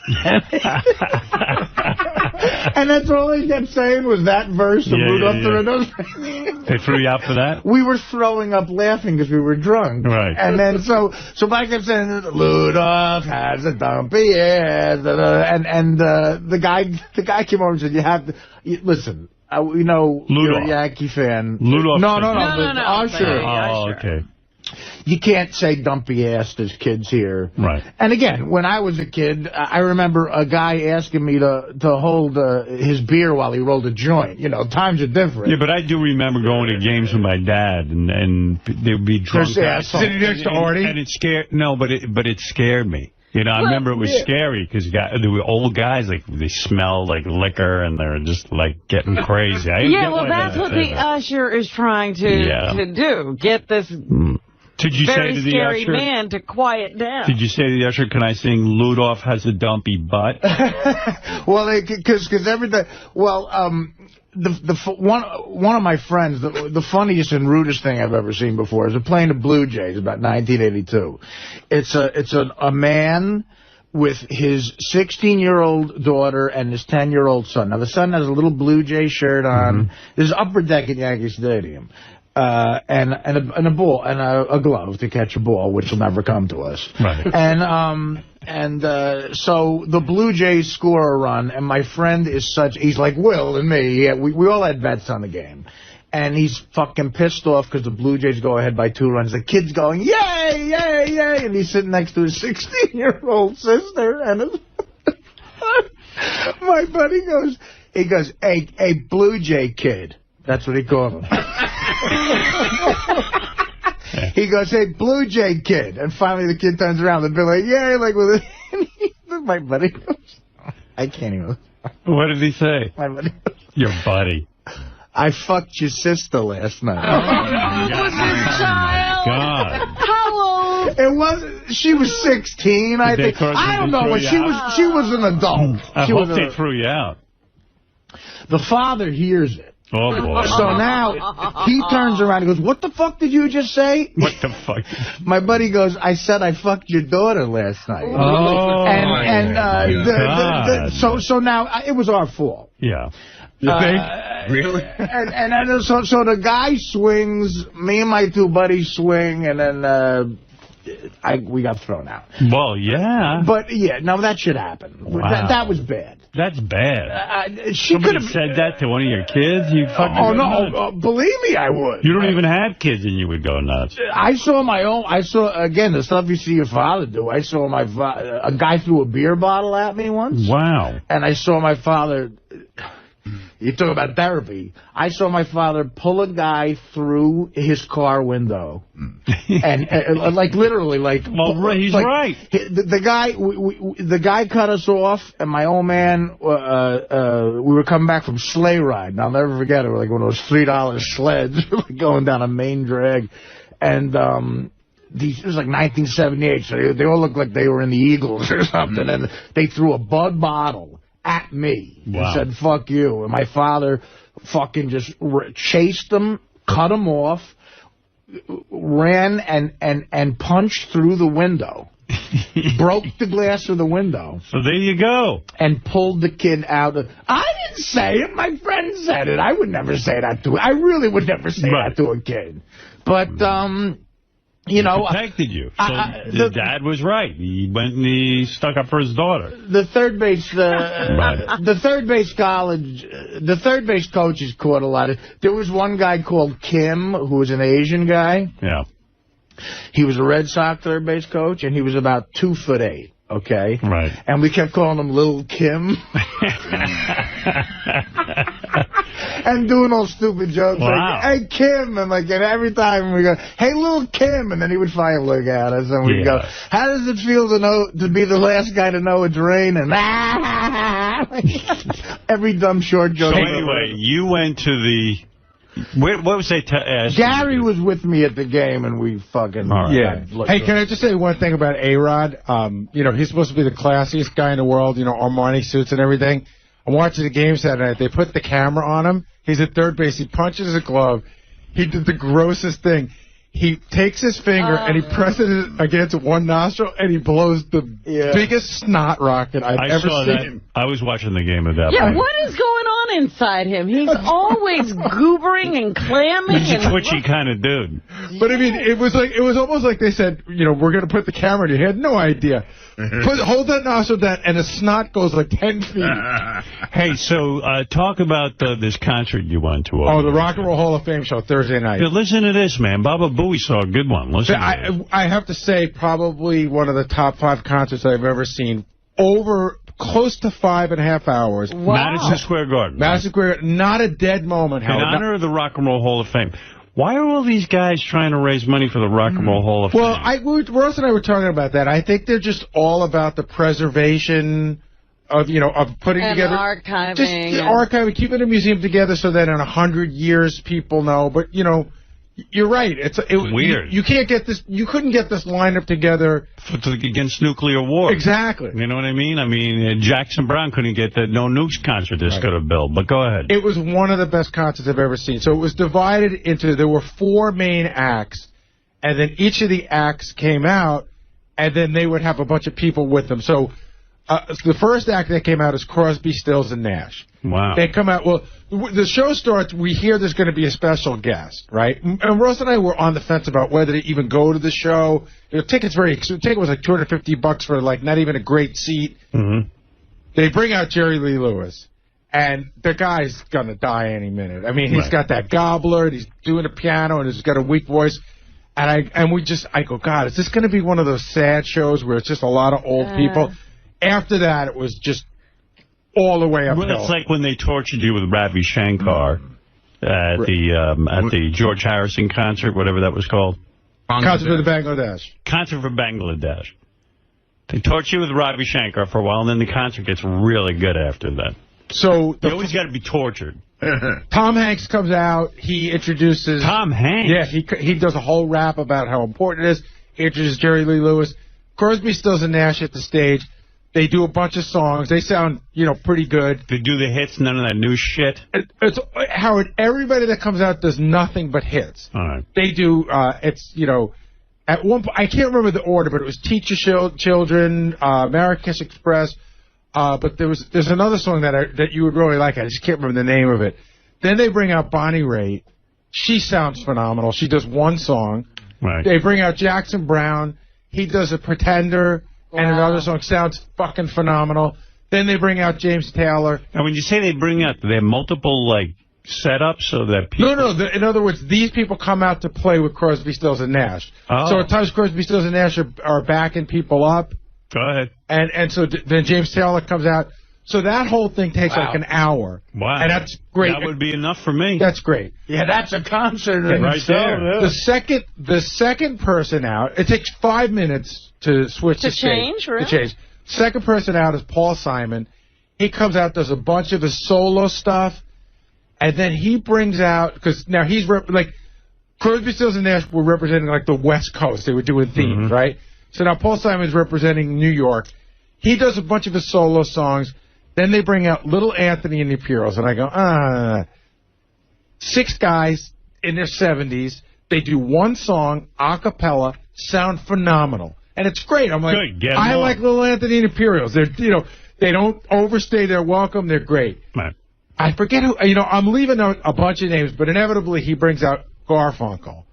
And that's all he kept saying was that verse of Ludoff the Red-Nosed Reindeer. They threw you out for that? We were throwing up laughing because we were drunk. Right. And then so I kept saying, Ludoff has a dumpy ass. And the guy came over and said, you have to, listen, we know you're a Yankee fan. Ludoff. No. Usher. Oh, okay. You can't say dumpy ass to kids here. Right. And again, when I was a kid, I remember a guy asking me to hold his beer while he rolled a joint. You know, times are different. Yeah, but I do remember going to games with my dad, and they would be drunk. Sitting next to Artie? And it scared, but it scared me. You know, I remember it was scary because there were old guys, like, they smelled like liquor and they're just, like, getting crazy. That's what the usher is trying to do. Get this Did you very say to the scary usher, man to quiet down. Did you say to the usher, can I sing Ludoff has a dumpy butt? Well, because everything, one of my friends, the funniest and rudest thing I've ever seen before is a playing the Blue Jays about 1982. It's a man with his 16-year-old daughter and his 10-year-old son. Now, the son has a little Blue Jay shirt on. There's upper deck at Yankee Stadium. And a ball and a glove to catch a ball, which will never come to us. Right. So the Blue Jays score a run, and my friend he's like Will and me. We all had bets on the game. And he's fucking pissed off because the Blue Jays go ahead by 2 runs. The kid's going, yay, yay, yay. And he's sitting next to his 16-year-old sister. And my buddy goes, hey, Blue Jay kid. That's what he called him. He goes, hey, Blue Jay kid. And finally the kid turns around and be like, yeah, like with it. My buddy goes, I can't even. What did he say? My buddy goes, your buddy. I fucked your sister last night. God. How old? She was 16, I think. I don't know. She was an adult. I hope they threw you out. The father hears it. Oh, boy. So now he turns around and goes, what the fuck did you just say? What the fuck? My buddy goes, I said I fucked your daughter last night. So now it was our fault. Yeah. You think? Really? And so the guy swings, me and my 2 buddies swing, and then we got thrown out. Well, yeah. But, yeah, no, that should happen. Wow. That was bad. That's bad. She could have said that to one of your kids. You fucking believe me, I would. You don't even have kids, and you would go nuts. I saw again, the stuff you see your father do. I saw a guy threw a beer bottle at me once. Wow. And I saw my father. You talk about therapy. I saw my father pull a guy through his car window, and like literally, like. Well, he's like, right. The guy cut us off, and my old man. We were coming back from sleigh ride, and I'll never forget it. We're like one of those $3 sleds going down a main drag, and it was like 1978, so they all looked like they were in the Eagles or something, and they threw a Bud bottle at me. Wow. And said, fuck you. And my father fucking just chased them, cut them off, ran and punched through the window. Broke the glass of the window. So there you go. And pulled the kid out. I didn't say it. My friend said it. I would never say that to I really would never say that to a kid. But, you know, protected you. So the dad was right. He went and he stuck up for his daughter. The third base, the third base coaches caught a lot of. There was one guy called Kim who was an Asian guy. Yeah. He was a Red Sox third base coach, and he was about 2'8". Okay. Right. And we kept calling him Little Kim. and doing all stupid jokes Wow. like, "Hey Kim," and like, and every time we go, "Hey little Kim," and then he would finally look at us, and we'd go, "How does it feel to be the last guy to know it's raining?" Every dumb short joke. So anyway, you went to the. What was they asking? Gary was with me at the game, and we fucking... All right. Yeah. Hey, can I just say one thing about A-Rod? You know, he's supposed to be the classiest guy in the world, you know, Armani suits and everything. I'm watching the game Saturday night. They put the camera on him. He's at third base. He punches a glove. He did the grossest thing. He takes his finger and he presses it against one nostril, and he blows the biggest snot rocket I've ever seen. I was watching the game at that Yeah, point. what is going on inside him? He's always goobering and clamming. He's a twitchy kind of dude. But I mean, it was almost like they said, you know, we're going to put the camera in. He had no idea. Hold that nostril down, and the snot goes like 10 feet. Hey, so talk about this concert you went to. Oh, the Rock and Roll Hall of Fame show Thursday night. Yeah, listen to this, man. Baba Booey saw a good one. Listen. I have to say, probably one of the top 5 concerts I've ever seen. Over close to 5.5 hours. Wow. Madison Square Garden. Madison Square Garden. Not a dead moment, In Howard. honor of the Rock and Roll Hall of Fame. Why are all these guys trying to raise money for the Rock and Roll Hall of Fame? Ross and I were talking about that. I think they're just all about the preservation of, you know, of putting and together. archiving. Just archiving, keeping the museum together so that in 100 years people know. But, you know, you're right. It's weird. You can't get this. You couldn't get this lineup together against nuclear war. Exactly. You know what I mean? I mean, Jackson Browne couldn't get the No Nukes concert this could have built. But go ahead. It was one of the best concerts I've ever seen. So it was divided into, there were 4 main acts, and then each of the acts came out, and then they would have a bunch of people with them. So the first act that came out is Crosby, Stills, and Nash. Wow. They come out, well, the show starts, we hear there's going to be a special guest, right? And Ross and I were on the fence about whether to even go to the show. You know, ticket was like $250 for like not even a great seat. Mm-hmm. They bring out Jerry Lee Lewis, and the guy's going to die any minute. I mean, he's got that gobbler, and he's doing the piano, and he's got a weak voice. And I go, God, is this going to be one of those sad shows where it's just a lot of old people? After that, it was just all the way uphill. Well, it's like when they tortured you with Ravi Shankar at the George Harrison concert, whatever that was called. Concert for the Bangladesh. Concert for Bangladesh. They torture you with Ravi Shankar for a while, and then the concert gets really good after that. So you always got to be tortured. Tom Hanks comes out. He introduces... Tom Hanks? Yeah, he does a whole rap about how important it is. He introduces Jerry Lee Lewis. Crosby, Stills, and Nash at the stage. They do a bunch of songs. They sound, you know, pretty good. They do the hits, none of that new shit. It's Howard, everybody that comes out does nothing but hits. All right. They do, it's, you know, at one point, I can't remember the order, but it was Teach Your Children, Marrakesh Express, but there's another song that you would really like. I just can't remember the name of it. Then they bring out Bonnie Raitt. She sounds phenomenal. She does one song. Right. They bring out Jackson Browne. He does a Pretender. Wow. And another song sounds fucking phenomenal. Then they bring out James Taylor. Now, when you say they bring out, do they have multiple, like, setups so that people... No. In other words, these people come out to play with Crosby, Stills, and Nash. Oh. So at times Crosby, Stills, and Nash are backing people up. Go ahead. And so then James Taylor comes out. So that whole thing takes like an hour. Wow. And that's great. That would be enough for me. That's great. Yeah, that's a concert right there. Yeah. The second person out, it takes 5 minutes to switch the stage. Really? To change. Second person out is Paul Simon. He comes out, does a bunch of his solo stuff, and then he brings out, because now he's, like, Crosby, Stills, and Nash were representing, like, the West Coast. They were doing themes, right? So now Paul Simon's representing New York. He does a bunch of his solo songs. Then they bring out Little Anthony and the Imperials, and I go, 6 guys in their 70s. They do one song, a cappella, sound phenomenal. And it's great. I'm like, I like Little Anthony and the Imperials. They're, you know, they don't overstay their welcome. They're great. Right. I forget who, you know, I'm leaving out a bunch of names, but inevitably he brings out Garfunkel.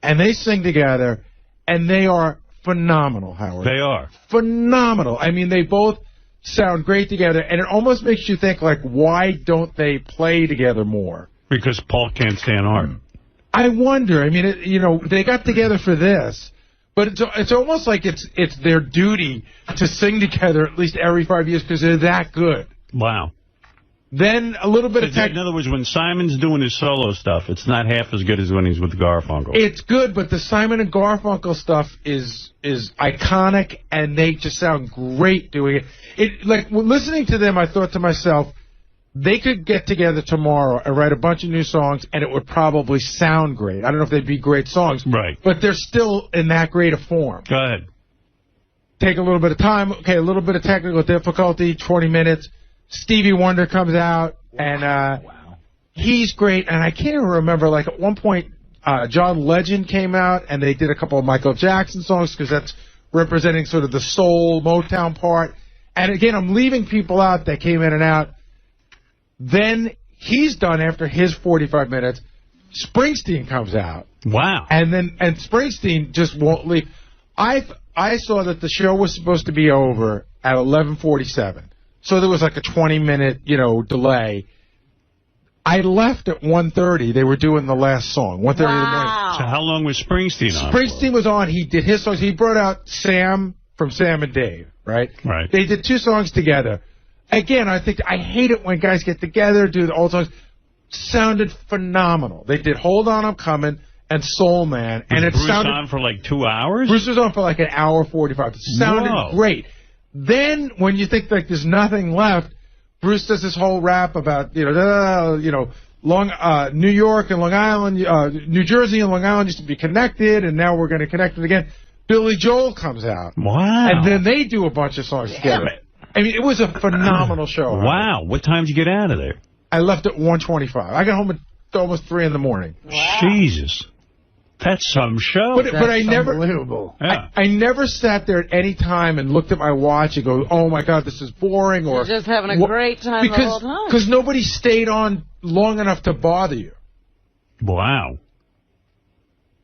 And they sing together, and they are phenomenal, Howard. They are. Phenomenal. I mean, they both sound great together, and it almost makes you think, like, why don't they play together more? Because Paul can't stand art. I wonder. I mean, you know, they got together for this, but it's almost like it's their duty to sing together at least every 5 years because they're that good. Wow. Then a little bit of In other words, when Simon's doing his solo stuff, it's not half as good as when he's with Garfunkel. It's good, but the Simon and Garfunkel stuff is iconic, and they just sound great doing it. Like, listening to them, I thought to myself, they could get together tomorrow and write a bunch of new songs, and it would probably sound great. I don't know if they'd be great songs, right? But they're still in that great a form. Go ahead. Take a little bit of time. Okay, a little bit of technical difficulty, 20 minutes. Stevie Wonder comes out, and he's great. And I can't even remember, like, at one point, John Legend came out, and they did a couple of Michael Jackson songs, because that's representing sort of the soul Motown part. And again, I'm leaving people out that came in and out. Then he's done after his 45 minutes. Springsteen comes out. Wow. And Springsteen just won't leave. I saw that the show was supposed to be over at 11:47. So there was like a 20-minute, delay. I left at 1:30. They were doing the last song, 1:30 in the morning. So how long was Springsteen on? Springsteen was on. He did his songs. He brought out Sam from Sam and Dave, right? Right. They did 2 songs together. Again, I hate it when guys get together, do the old songs. Sounded phenomenal. They did Hold On, I'm Coming and Soul Man. And it Bruce sounded on for like 2 hours? Bruce was on for like an hour 45. It sounded great. Then, when you think like there's nothing left, Bruce does this whole rap about, New York and Long Island, New Jersey and Long Island used to be connected, and now we're going to connect it again. Billy Joel comes out. Wow. And then they do a bunch of songs together. I mean, it was a phenomenal show. Wow. What time did you get out of there? I left at 1:25. I got home at almost 3 in the morning. Wow. Jesus. That's some show. But I never, unbelievable. Yeah. I never sat there at any time and looked at my watch and go, oh, my God, this is boring. Or You're just having a great time the whole time. Because nobody stayed on long enough to bother you. Wow.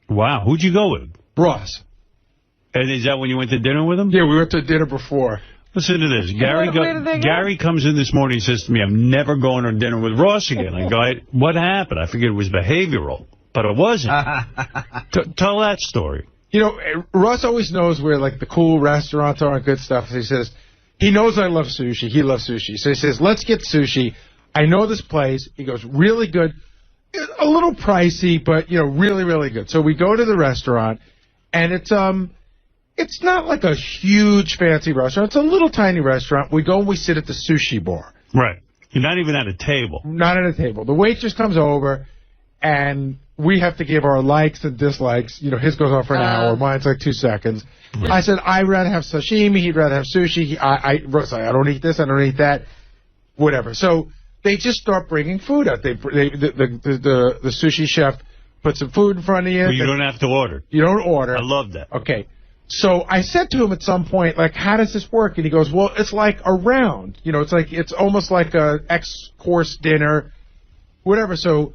Wow. Who'd you go with? Ross. And is that when you went to dinner with him? Yeah, we went to dinner before. Listen to this. Gary comes in this morning and says to me, I'm never going to dinner with Ross again. I go, what happened? I figured it was behavioral, but it wasn't. Tell that story. Ross always knows where, like, the cool restaurants are and good stuff. He says, he knows I love sushi. He loves sushi. So he says, let's get sushi. I know this place. He goes, really good. A little pricey, but, really, really good. So we go to the restaurant, and it's not like a huge fancy restaurant. It's a little tiny restaurant. We go and we sit at the sushi bar. Right. You're not even at a table. Not at a table. The waitress comes over, and we have to give our likes and dislikes. His goes on for an hour. Mine's like 2 seconds. Right. I said, I'd rather have sashimi. He'd rather have sushi. I don't eat this. I don't eat that. Whatever. So they just start bringing food out. The sushi chef puts some food in front of you. Well, you don't have to order. You don't order. I love that. Okay. So I said to him at some point, like, how does this work? And he goes, well, it's like a round. It's almost like a X-course dinner, whatever. So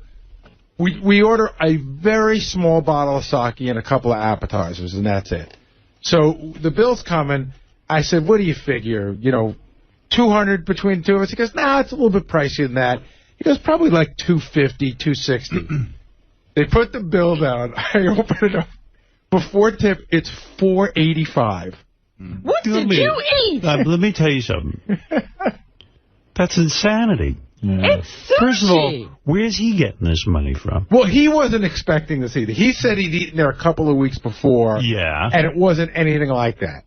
we order a very small bottle of sake and a couple of appetizers, and that's it. So the bill's coming. I said, what do you figure? $200 between the two of us? He goes, nah, it's a little bit pricier than that. He goes, probably like $250, $260. They put the bill down. I open it up. Before tip, it's $4.85. What did you eat? Let me tell you something. That's insanity. It's sushi. First of all, where's he getting this money from? Well, he wasn't expecting this either. He said he'd eaten there a couple of weeks before. Yeah. And it wasn't anything like that.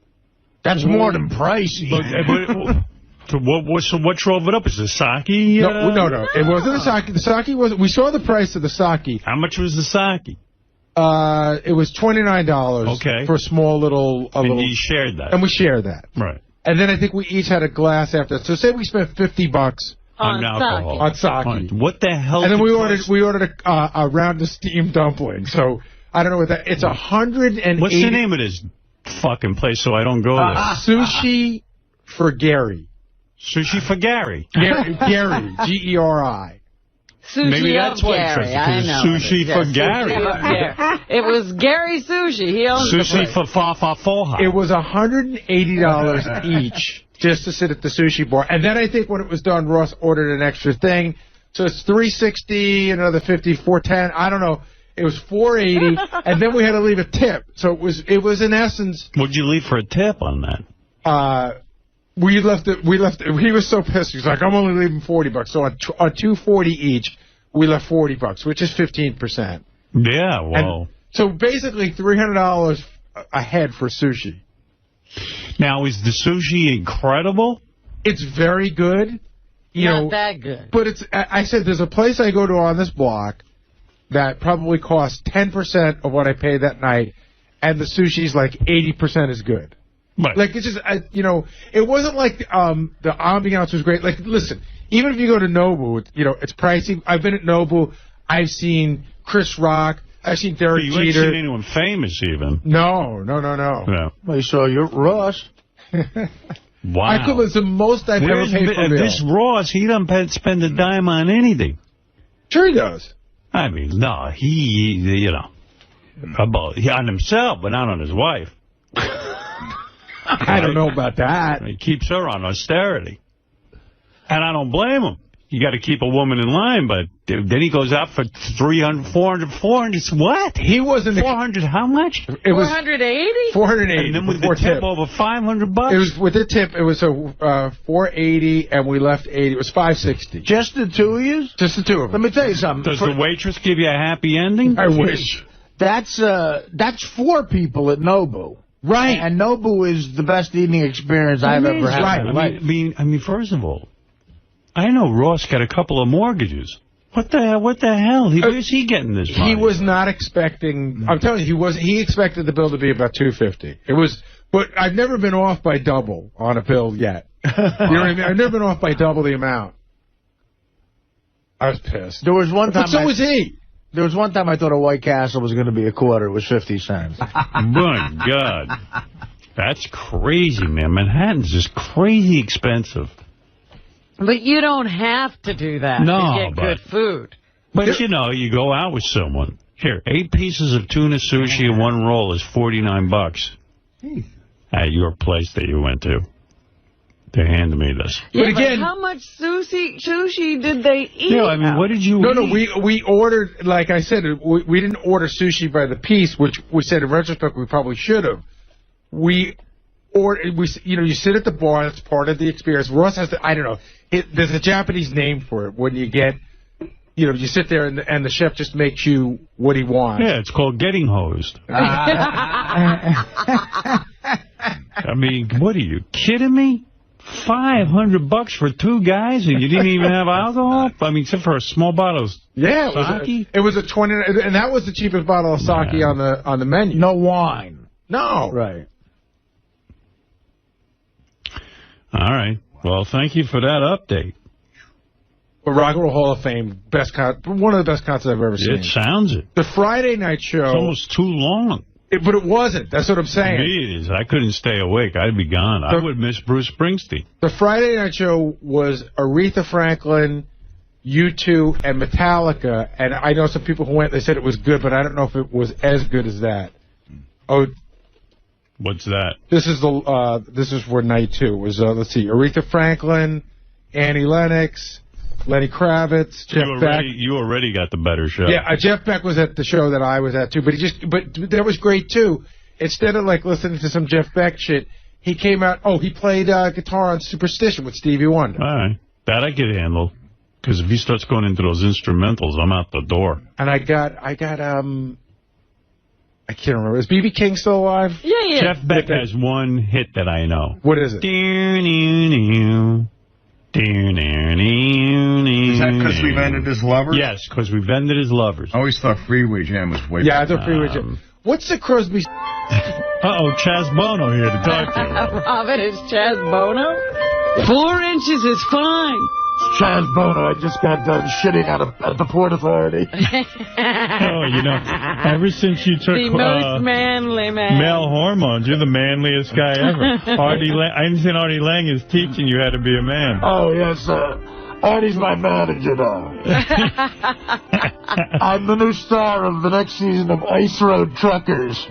That's more than pricey. So what drove it up? Is the sake? No. It wasn't the sake. The sake wasn't. We saw the price of the sake. How much was the sake? It was $29 for a small little... And you shared that. And we shared that. Right. And then I think we each had a glass after that. So say we spent $50 on alcohol. On sake. What the hell? And then we ordered a round of steamed dumplings. So I don't know what that... It's 180... What's the name of this fucking place so I don't go there? Sushi for Gary. Sushi for Gary. Gary, Geri. Sushi Maybe that's what Gary. I know. Sushi for Gary. It was Gary Sushi. He owns Sushi for Foha. It was $180 each just to sit at the sushi bar. And then I think when it was done, Ross ordered an extra thing. So it's $360, another $50, $410. I don't know. It was $480, and then we had to leave a tip. So it was in essence. What'd you leave for a tip on that? We left it. He was so pissed. He's like, I'm only leaving $40. So on $240 each, we left $40, which is 15%. Yeah, well. And so basically $300 a head for sushi. Now, is the sushi incredible? It's very good. Not that good. But I said there's a place I go to on this block that probably costs 10% of what I paid that night, and the sushi's like 80% as good. Right. Like, it's just, it wasn't like the ambiance was great. Like, listen, even if you go to Nobu, it's pricey. I've been at Nobu. I've seen Chris Rock. I've seen Derek Jeter. You haven't seen anyone famous, even. No. Yeah. Well, so you're Ross. Wow. It's the most I've ever paid for a meal. This Ross, he doesn't spend a dime on anything. Sure he does. I mean, no, he on himself, but not on his wife. I don't know about that. He keeps her on austerity. And I don't blame him. You got to keep a woman in line, but then he goes out for 300, 400, what? He wasn't... 400, how much? It was 480? 480. And then with the tip over $500? It was with the tip, it was a 480, and we left 80. It was 560. Just the two of you? Just the two of them. Let me tell you something. Does the waitress give you a happy ending? I wish. That's 4 people at Nobu. Right. And Nobu is the best eating experience I've ever had. Right. I mean, first of all, I know Ross got a couple of mortgages. What the hell? Where's he getting this money? He was not expecting... I'm telling you, he expected the bill to be about $250. It was... But I've never been off by double on a bill yet. You know what I mean? I've never been off by double the amount. I was pissed. There was one time... But so was he. There was one time I thought a White Castle was going to be a quarter. It was 50 cents. My God. That's crazy, man. Manhattan's just crazy expensive. But you don't have to do that to get good food. But, you go out with someone. Here, 8 pieces of tuna sushi and 1 roll is $49 at your place that you went to. They handed me this. Yeah, but again, how much sushi did they eat? Yeah, I mean, what did you eat? No, we ordered, like I said, we didn't order sushi by the piece, which we said in retrospect we probably should have. You sit at the bar, that's part of the experience. Ross has to, I don't know, there's a Japanese name for it when you get, you sit there and the chef just makes you what he wants. Yeah, it's called getting hosed. I mean, what are you kidding me? $500 for 2 guys and you didn't even have alcohol? I mean, except for a small bottle of sake? It was a 20, and that was the cheapest bottle of sake on the menu. No wine. No. Right. All right. Well, thank you for that update. But Rock and Roll Hall of Fame, one of the best concerts I've ever seen. It sounds it. The Friday night show... It's almost too long. But it wasn't. That's what I'm saying. To me it is. I couldn't stay awake. I'd be gone. I would miss Bruce Springsteen. The Friday night show was Aretha Franklin, U2, and Metallica. And I know some people who went, they said it was good, but I don't know if it was as good as that. Oh, what's that? This is for night 2. It was, let's see, Aretha Franklin, Annie Lennox, Lenny Kravitz, Jeff Beck. You already got the better show. Yeah, Jeff Beck was at the show that I was at, too. But that was great, too. Instead of, listening to some Jeff Beck shit, he came out, he played guitar on Superstition with Stevie Wonder. All right. That I could handle. Because if he starts going into those instrumentals, I'm out the door. And I can't remember. Is B.B. King still alive? Yeah. Jeff Beck has one hit that I know. What is it? Is that because we've ended as lovers? Yes, because we've ended as lovers. I always thought Freeway Jam was way better. Yeah, I thought Freeway Jam. What's the Crosby... Uh-oh, Chaz Bono here to talk to you. Robin, is Chaz Bono? 4 inches is fine. Chaz Bono, I just got done shitting at the Port Authority. Ever since you took the most manly man. male hormones, you're the manliest guy ever. I understand Artie Lange is teaching you how to be a man. Oh, yes, Artie's my manager now. I'm the new star of the next season of Ice Road Truckers.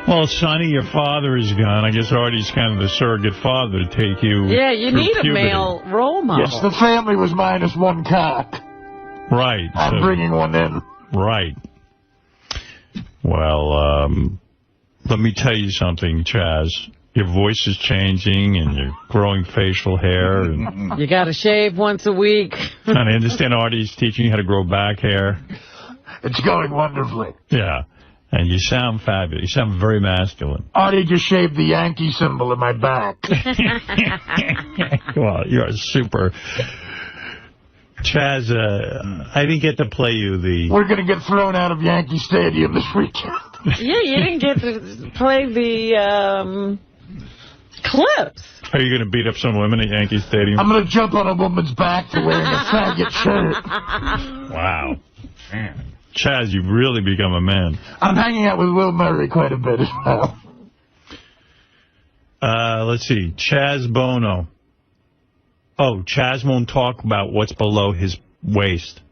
Well, Sonny, your father is gone. I guess Artie's kind of the surrogate father to take you. Yeah, you through need puberty. a male role model. Yes, the family was minus 1 cock. Right. I'm bringing one in. Right. Well, let me tell you something, Chaz. Your voice is changing, and you're growing facial hair. And You got to shave once a week. and I understand Artie's teaching you how to grow back hair. It's going wonderfully. Yeah. And you sound fabulous. You sound very masculine. Artie just shaved the Yankee symbol in my back. Well, you're super. Chaz, I didn't get to play you the... We're going to get thrown out of Yankee Stadium this weekend. Yeah, you didn't get to play the clips. Are you going to beat up some women at Yankee Stadium? I'm going to jump on a woman's back for wearing a faggot shirt. Wow. Man. Chaz, you've really become a man. I'm hanging out with Will Murray quite a bit as well. Let's see. Chaz Bono. Oh, Chaz won't talk about what's below his waist.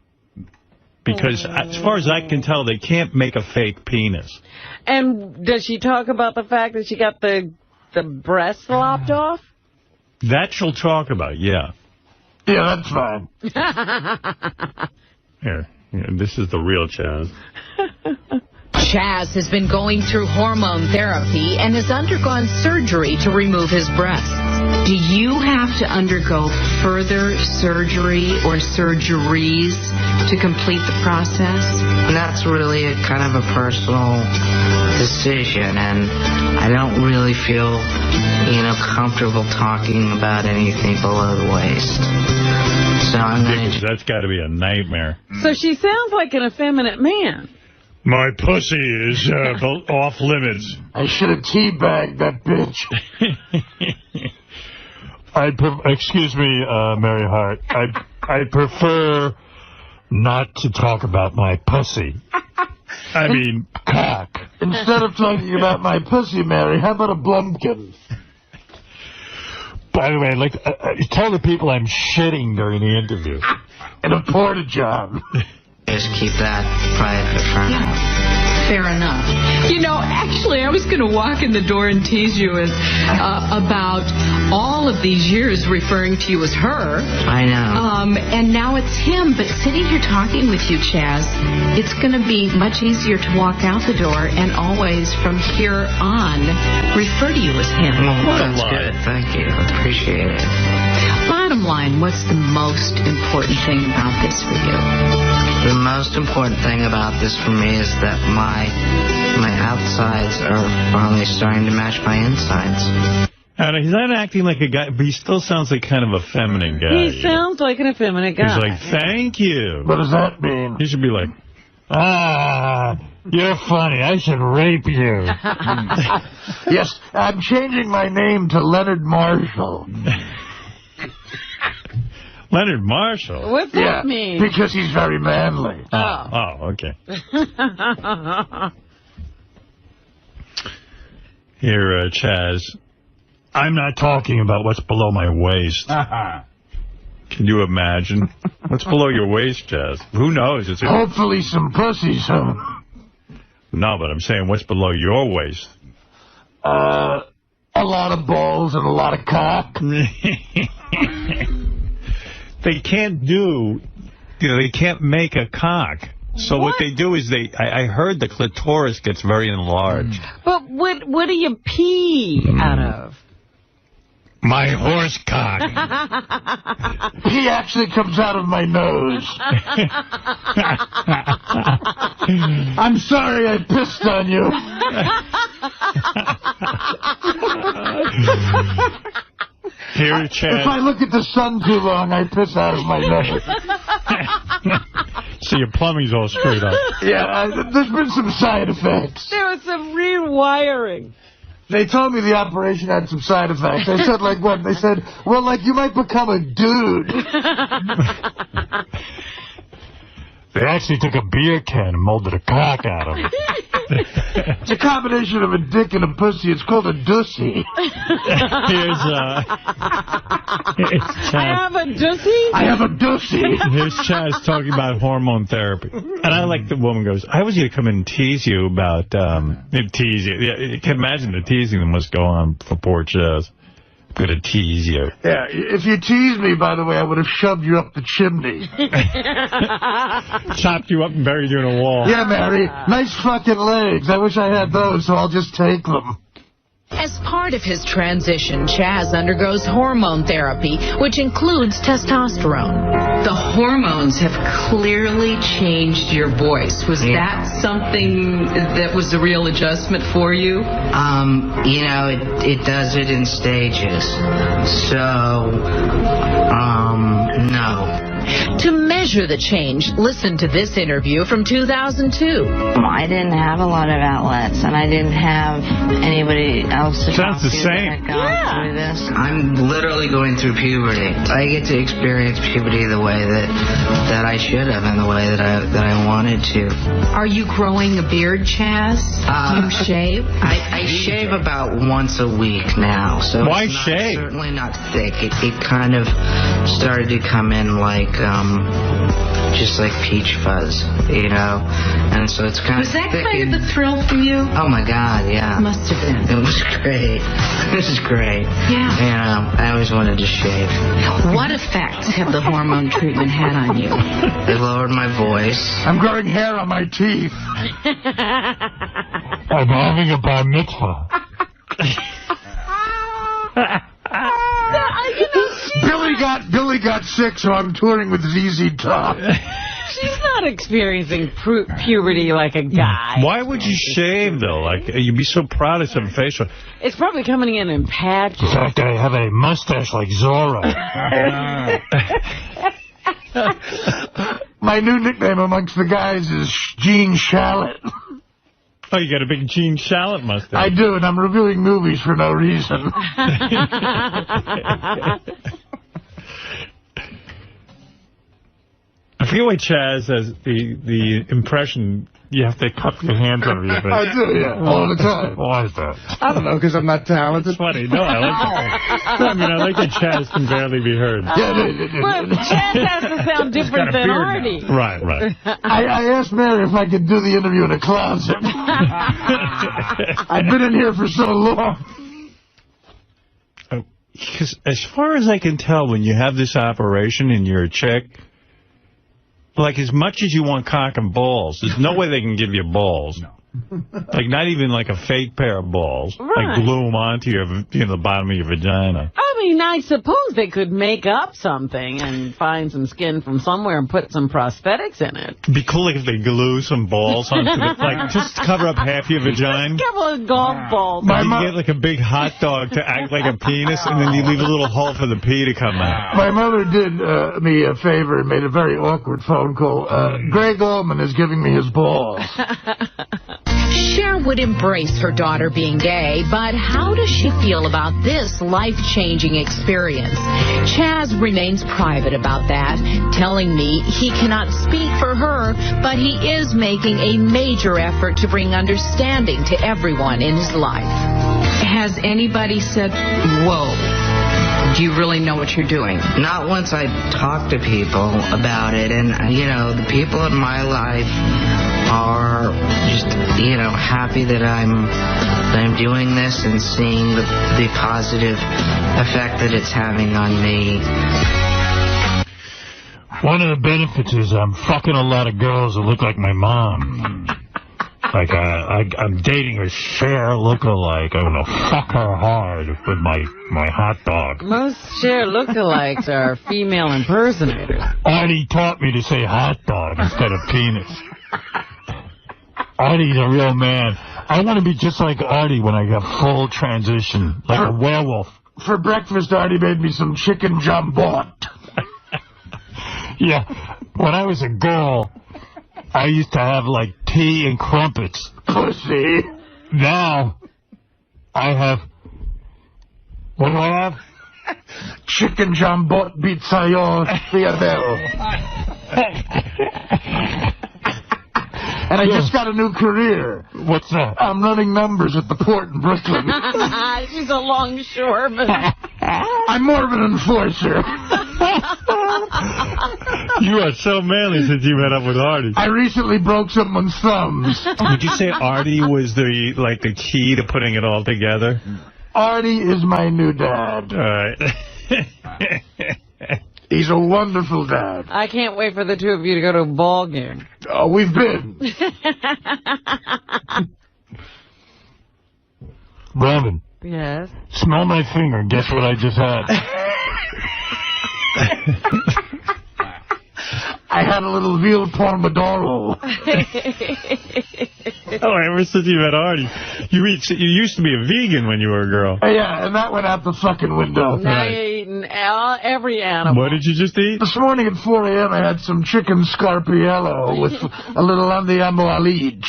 Because as far as I can tell, they can't make a fake penis. And does she talk about the fact that she got the breast lopped off? That she'll talk about, yeah. Yeah, that's fine. Here, this is the real Chaz. Chaz has been going through hormone therapy and has undergone surgery to remove his breasts. Do you have to undergo further surgery or surgeries to complete the process? That's really a kind of a personal decision, and I don't really feel, comfortable talking about anything below the waist. So I'm going That's got to be a nightmare. So she sounds like an effeminate man. My pussy is off limits. I should have teabagged that bitch. Excuse me, Mary Hart. I prefer not to talk about my pussy. I mean, cock. Instead of talking about my pussy, Mary, how about a Blumpkin? By the way, tell the people I'm shitting during the interview. In a porta-john. Just keep that private for now. Fair enough. Actually, I was going to walk in the door and tease you about all of these years referring to you as her. I know. And now it's him. But sitting here talking with you, Chaz, it's going to be much easier to walk out the door and always, from here on, refer to you as him. Well, that's good. Thank you. Appreciate it. Bottom line, what's the most important thing about this for you? The most important thing about this for me is that my outsides are finally starting to match my insides. And he's not acting like a guy, but he still sounds like kind of a feminine guy. He sounds like an effeminate guy. He's like, thank you. What does that mean? He should be like, you're funny. I should rape you. Yes, I'm changing my name to Leonard Marshall. Leonard Marshall? What's that mean? Because he's very manly. Oh, okay. Here, Chaz. I'm not talking about what's below my waist. Can you imagine? What's below your waist, Chaz? Who knows? Hopefully some pussy soon. No, but I'm saying what's below your waist? A lot of balls and a lot of cock. They can't they can't make a cock. So what they do is I heard the clitoris gets very enlarged. But what do you pee out of? My horse cock. He actually comes out of my nose. I'm sorry I pissed on you. Here, Chad. If I look at the sun too long, I piss out of my nose. So your plumbing's all screwed up. Yeah, there's been some side effects. There was some rewiring. They told me the operation had some side effects. I said, like, what? They said, well, like, you might become a dude. They actually took a beer can and molded a cock out of it. It's a combination of a dick and a pussy. It's called a dussy. Here's Chaz. I have a dussy? I have a dussy. Here's Chaz talking about hormone therapy. And I like the woman goes, I was going to come in and tease you about, tease you. Yeah, you can imagine the teasing that must go on for poor Chaz. I'm going to tease you. Yeah, if you teased me, by the way, I would have shoved you up the chimney. Chopped you up and buried you in a wall. Yeah, Mary. Nice fucking legs. I wish I had those, so I'll just take them. As part of his transition, Chaz undergoes hormone therapy, which includes testosterone. The hormones have clearly changed your voice. Was that something that was a real adjustment for you? It does it in stages. So, no. To measure the change, listen to this interview from 2002. I didn't have a lot of outlets, and I didn't have anybody else to Sounds the talk to same. that had gone through this. I'm literally going through puberty. I get to experience puberty the way that I should have, and the way that I wanted to. Are you growing a beard, Chaz? Do you shave? I shave about once a week now. So Why it's not, shave? Certainly not thick. It kind of started to come in like just like peach fuzz, and so it's kind Was of that thick kind and, of a thrill for you? Oh my God, yeah. Must have been. It was great. This is great. Yeah. I always wanted to shave. What effects have the hormone treatment had on you? It lowered my voice. I'm growing hair on my teeth. I'm having a bar mitzvah. Billy got sick, so I'm touring with ZZ Top. She's not experiencing puberty like a guy. Why would you shave, though? Like, you'd be so proud of some facial. It's probably coming in patches. In fact, I have a mustache like Zorro. My new nickname amongst the guys is Gene Shalit. Oh, you got a big Gene Shalit mustache. I do, and I'm reviewing movies for no reason. I feel like Chaz has the impression you have to cup your hands over your face. I do, yeah, all the time. Why is that? I don't know, because I'm not talented. It's funny. No, I like that. I mean, I like that Chaz can barely be heard. But Chaz has to sound different than Artie. Right. I asked Mary if I could do the interview in a closet. I've been in here for so long. Because as far as I can tell, when you have this operation and you're a chick, like, as much as you want cock and balls, there's no way they can give you balls. No. Like, not even like a fake pair of balls. Right. Like, glue them onto the bottom of your vagina. I mean, I suppose they could make up something and find some skin from somewhere and put some prosthetics in it. It'd be cool like if they glue some balls onto the, like, just cover up half your vagina. Just a couple of golf balls. You get like a big hot dog to act like a penis, and then you leave a little hole for the pee to come out. My mother did me a favor and made a very awkward phone call. Greg Allman is giving me his balls. Cher would embrace her daughter being gay, but how does she feel about this life-changing experience? Chaz remains private about that, telling me he cannot speak for her, but he is making a major effort to bring understanding to everyone in his life. Has anybody said, whoa, do you really know what you're doing? Not once I talk to people about it, and the people in my life are just happy that I'm doing this and seeing the positive effect that it's having on me. One of the benefits is I'm fucking a lot of girls that look like my mom. Like, I'm dating a Cher lookalike. I'm gonna fuck her hard with my hot dog. Most Cher lookalikes are female impersonators. Artie taught me to say hot dog instead of penis. Artie's a real man. I want to be just like Artie when I get full transition, like a werewolf. For breakfast, Artie made me some chicken jambon. Yeah, when I was a girl, I used to have, like, tea and crumpets. Pussy. Now, I have... What do I have? Chicken jambon pizzaio fiadero. And I just got a new career. What's that? I'm running numbers at the port in Brooklyn. She's a longshoreman. I'm more of an enforcer. You are so manly since you met up with Artie. I recently broke someone's thumbs. Would you say Artie was the key to putting it all together? Artie is my new dad. All right. He's a wonderful dad. I can't wait for the two of you to go to a ball game. Oh, we've been. Brandon. Yes. Smell my finger. Guess what I just had? I had a little veal pomodoro. Oh, ever since you met Artie. You used to be a vegan when you were a girl. Yeah, and that went out the fucking window. Now you're eating every animal. What did you just eat? This morning at 4 a.m. I had some chicken 𝗛ጽ𝗿𝗿 with a little andiamo alige.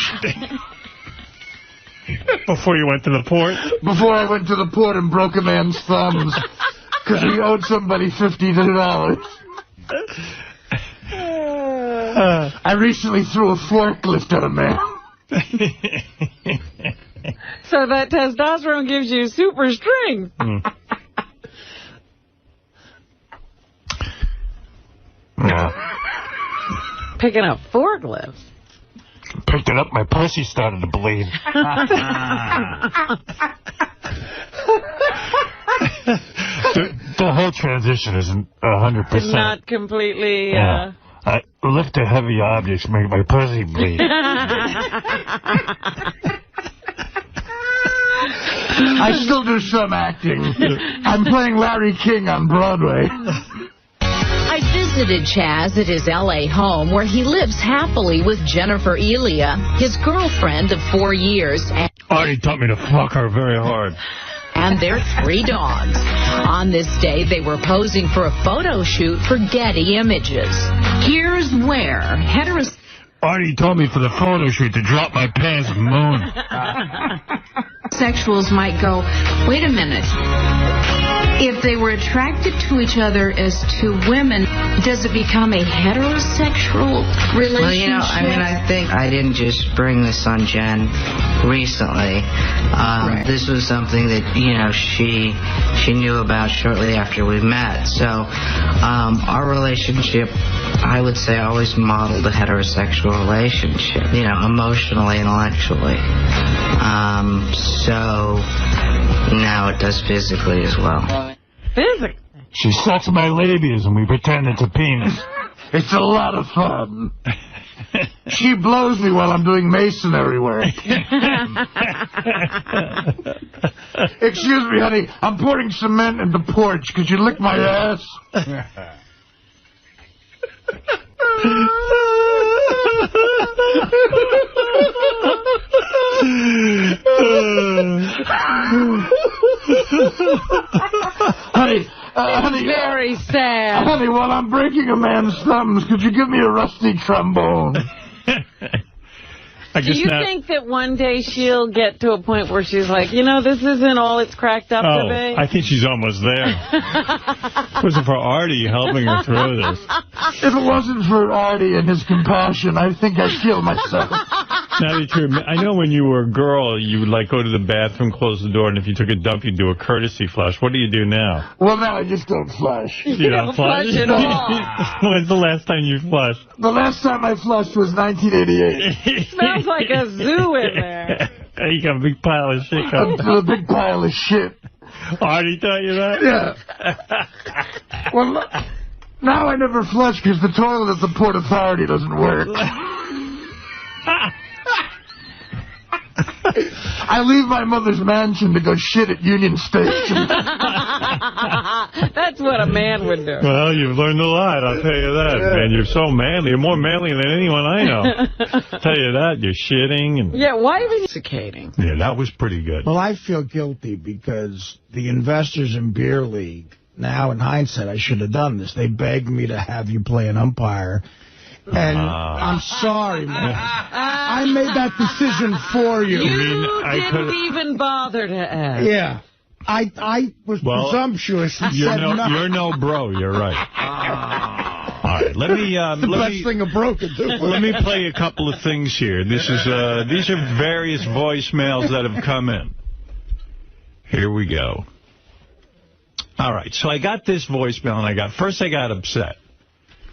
Before you went to the port? Before I went to the port and broke a man's thumbs. Because we owed somebody $52. I recently threw a forklift at a man. So that testosterone gives you super strength. Yeah. Picking up forklifts. Picked it up, my pussy started to bleed. The whole transition isn't 100%. Not completely... Yeah. I lift a heavy objects, make my pussy bleed. I still do some acting. I'm playing Larry King on Broadway. I visited Chaz at his L.A. home where he lives happily with Jennifer Elia, his girlfriend of 4 years. Artie taught me to fuck her very hard. And their 3 dogs. On this day, they were posing for a photo shoot for Getty Images. Here's where Artie told me for the photo shoot to drop my pants and moon. Sexuals might go, wait a minute. If they were attracted to each other as two women, does it become a heterosexual relationship? Well, you know, I think I didn't just bring this on Jen recently. Right. This was something that, she knew about shortly after we met. So our relationship, I would say, always modeled a heterosexual relationship, emotionally, intellectually. So now it does physically as well. Physically? She sucks my labias and we pretend it's a penis. It's a lot of fun. She blows me while I'm doing masonry work. Excuse me, honey. I'm pouring cement in the porch. Could you lick my ass? Honey, very sad. Honey, while I'm breaking a man's thumbs, could you give me a rusty trombone? Do you think that one day she'll get to a point where she's like, this isn't all it's cracked up to be? I think she's almost there. It wasn't for Artie helping her through this. If it wasn't for Artie and his compassion, I think I'd kill myself. Now that I know when you were a girl, you would go to the bathroom, close the door, and if you took a dump, you'd do a courtesy flush. What do you do now? Well, now I just don't flush. You don't flush at all. When's the last time you flushed? The last time I flushed was 1988. Smells like a zoo in there. You got a big pile of shit coming. A big pile of shit. Artie taught you that? Yeah. Well, now I never flush because the toilet at the Port Authority doesn't work. I leave my mother's mansion to go shit at Union Station. That's what a man would do. Well, you've learned a lot, I'll tell you that, man. You're so manly. You're more manly than anyone I know. I'll tell you that. You're shitting. And yeah, why are you intoxicating? Yeah, that was pretty good. Well, I feel guilty because the investors in Beer League, now in hindsight, I should have done this. They begged me to have you play an umpire. And I'm sorry, man. I made that decision for you. You didn't even bother to ask. Yeah. I was presumptuous and said no. You're no bro. You're right. All right. Let me thing a broken do. Let me play a couple of things here. These are various voicemails that have come in. Here we go. All right. So I got this voicemail, and I got upset.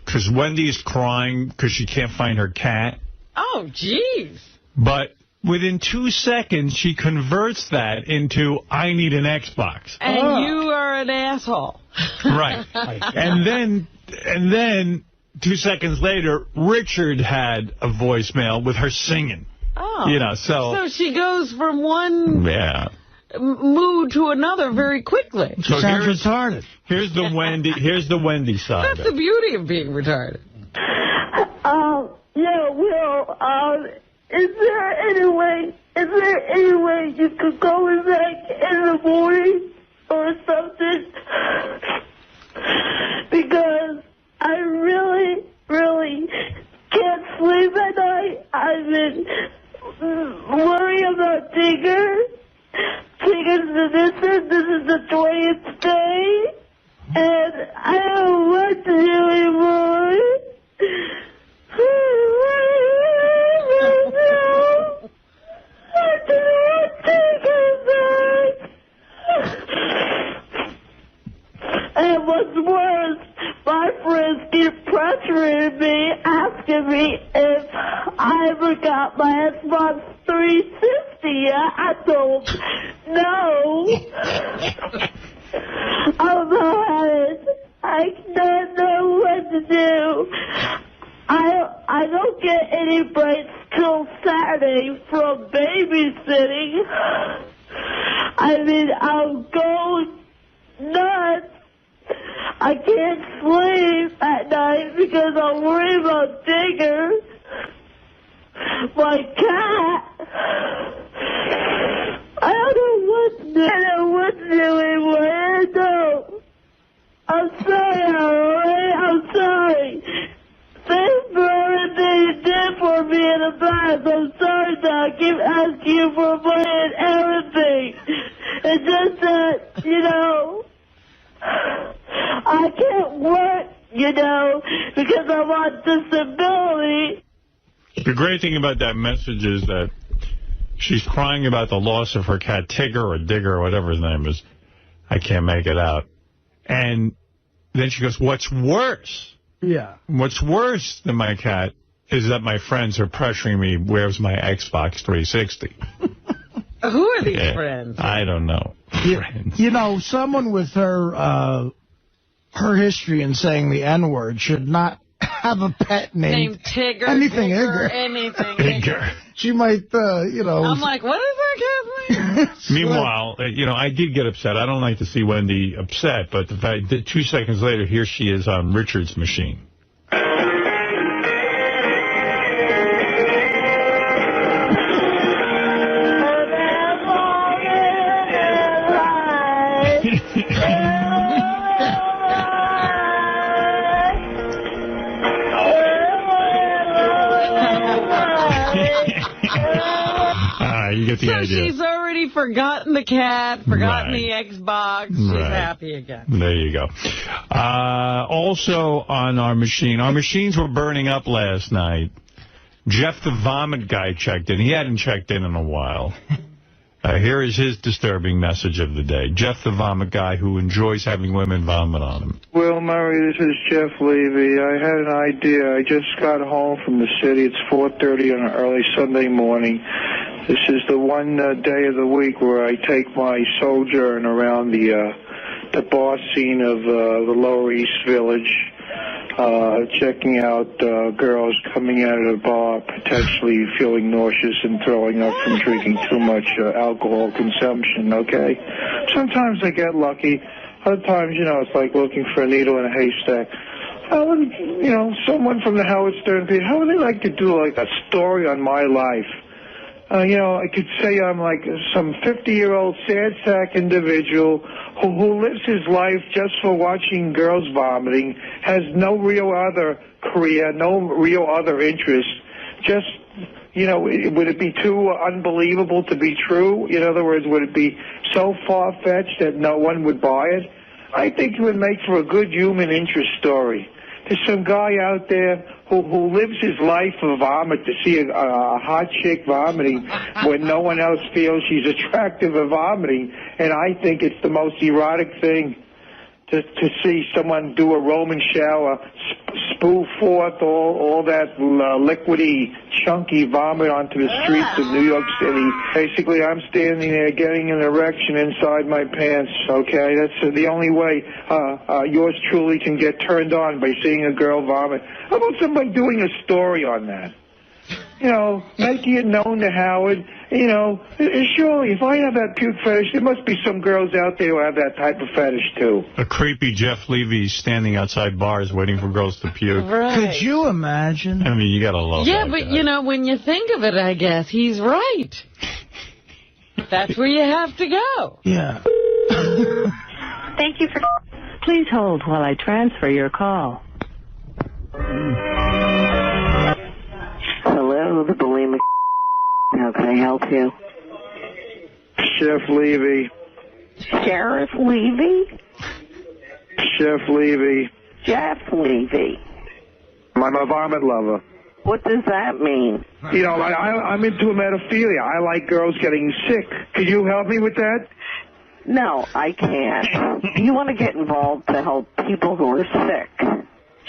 Because Wendy's crying because she can't find her cat. Oh, jeez. But within 2 seconds, she converts that into, I need an Xbox. And you are an asshole. Right. And then 2 seconds later, Richard had a voicemail with her singing. Oh. So she goes from one... Yeah. mood to another very quickly. So sounds retarded. Here's the Wendy side. That's the beauty of being retarded. Yeah, Will, is there any way you could call me back in the morning or something? Because I really, really can't sleep at night. I've been worrying about Tigger. This is the 20th day, and I don't know what to do anymore. And what's worse, my friends keep pressuring me, asking me if I ever got my Xbox 360. I told no. I don't know how I don't know what to do. I don't get any breaks till Saturday from babysitting. I mean, I'll go nuts. I can't sleep at night because I'm worried about Digger, my cat. I don't know what to do. I don't know what to do anymore. I don't. I'm sorry, Alright? I'm sorry. Thanks for everything you did for me in the past. I'm sorry that I keep asking you for money and everything. It's just that, you know, I can't work, you know, because I'm on disability. The great thing about that message is that she's crying about the loss of her cat Tigger or Digger or whatever his name is. I can't make it out. And then she goes, what's worse? Yeah. What's worse than my cat is that my friends are pressuring me, where's my Xbox 360? Who are these friends? I don't know. You know, someone with her history in saying the N-word should not have a pet named Tigger. Anything Tigger, Igger. anything Igger. She might, you know. I'm like, what is that cat's name? Meanwhile, you know, I did get upset. I don't like to see Wendy upset, but the fact that 2 seconds later, here she is on Richard's machine. You get the idea. She's already forgotten the cat, forgotten the Xbox. She's happy again. There you go. Also on our machines were burning up last night. Jeff the Vomit guy checked in. He hadn't checked in a while. Here is his disturbing message of the day. Jeff the Vomit guy who enjoys having women vomit on him. Well, Murray, this is Jeff Levy. I had an idea. I just got home from the city. It's 4:30 on an early Sunday morning. This is the one day of the week where I take my sojourn around the bar scene of the Lower East Village, checking out girls coming out of the bar, potentially feeling nauseous and throwing up from drinking too much alcohol consumption, okay? Sometimes I get lucky. Other times, you know, it's like looking for a needle in a haystack. How would, you know, someone from the Howard Stern page, how would they like to do, like, a story on my life? You know, I could say I'm like some 50-year-old sad sack individual who lives his life just for watching girls vomiting, has no real other career, no real other interest. Just, you know, would it be too unbelievable to be true? In other words, would it be so far-fetched that no one would buy it? I think it would make for a good human interest story. There's some guy out there who lives his life for vomit, to see a hot chick vomiting when no one else feels she's attractive at vomiting. And I think it's the most erotic thing to see someone do a Roman shower, spew forth all that liquidy, chunky vomit onto the streets of New York City. Basically, I'm standing there getting an erection inside my pants, okay? That's the only way yours truly can get turned on, by seeing a girl vomit. How about somebody doing a story on that? making it known to Howard. Surely, if I have that puke fetish, there must be some girls out there who have that type of fetish, too. A creepy Jeff Levy standing outside bars waiting for girls to puke. Right. Could you imagine? I mean, you got to love Yeah, that but, guy. when you think of it, I guess, he's right. That's where you have to go. Yeah. Thank you for... Please hold while I transfer your call. Hello, the 𝗦𝗵cie. How can I help you? Chef Levy. Sheriff Levy? Chef Levy. Jeff Levy. I'm a vomit lover. What does that mean? I'm into emetophilia. I like girls getting sick. Could you help me with that? No, I can't. You want to get involved to help people who are sick.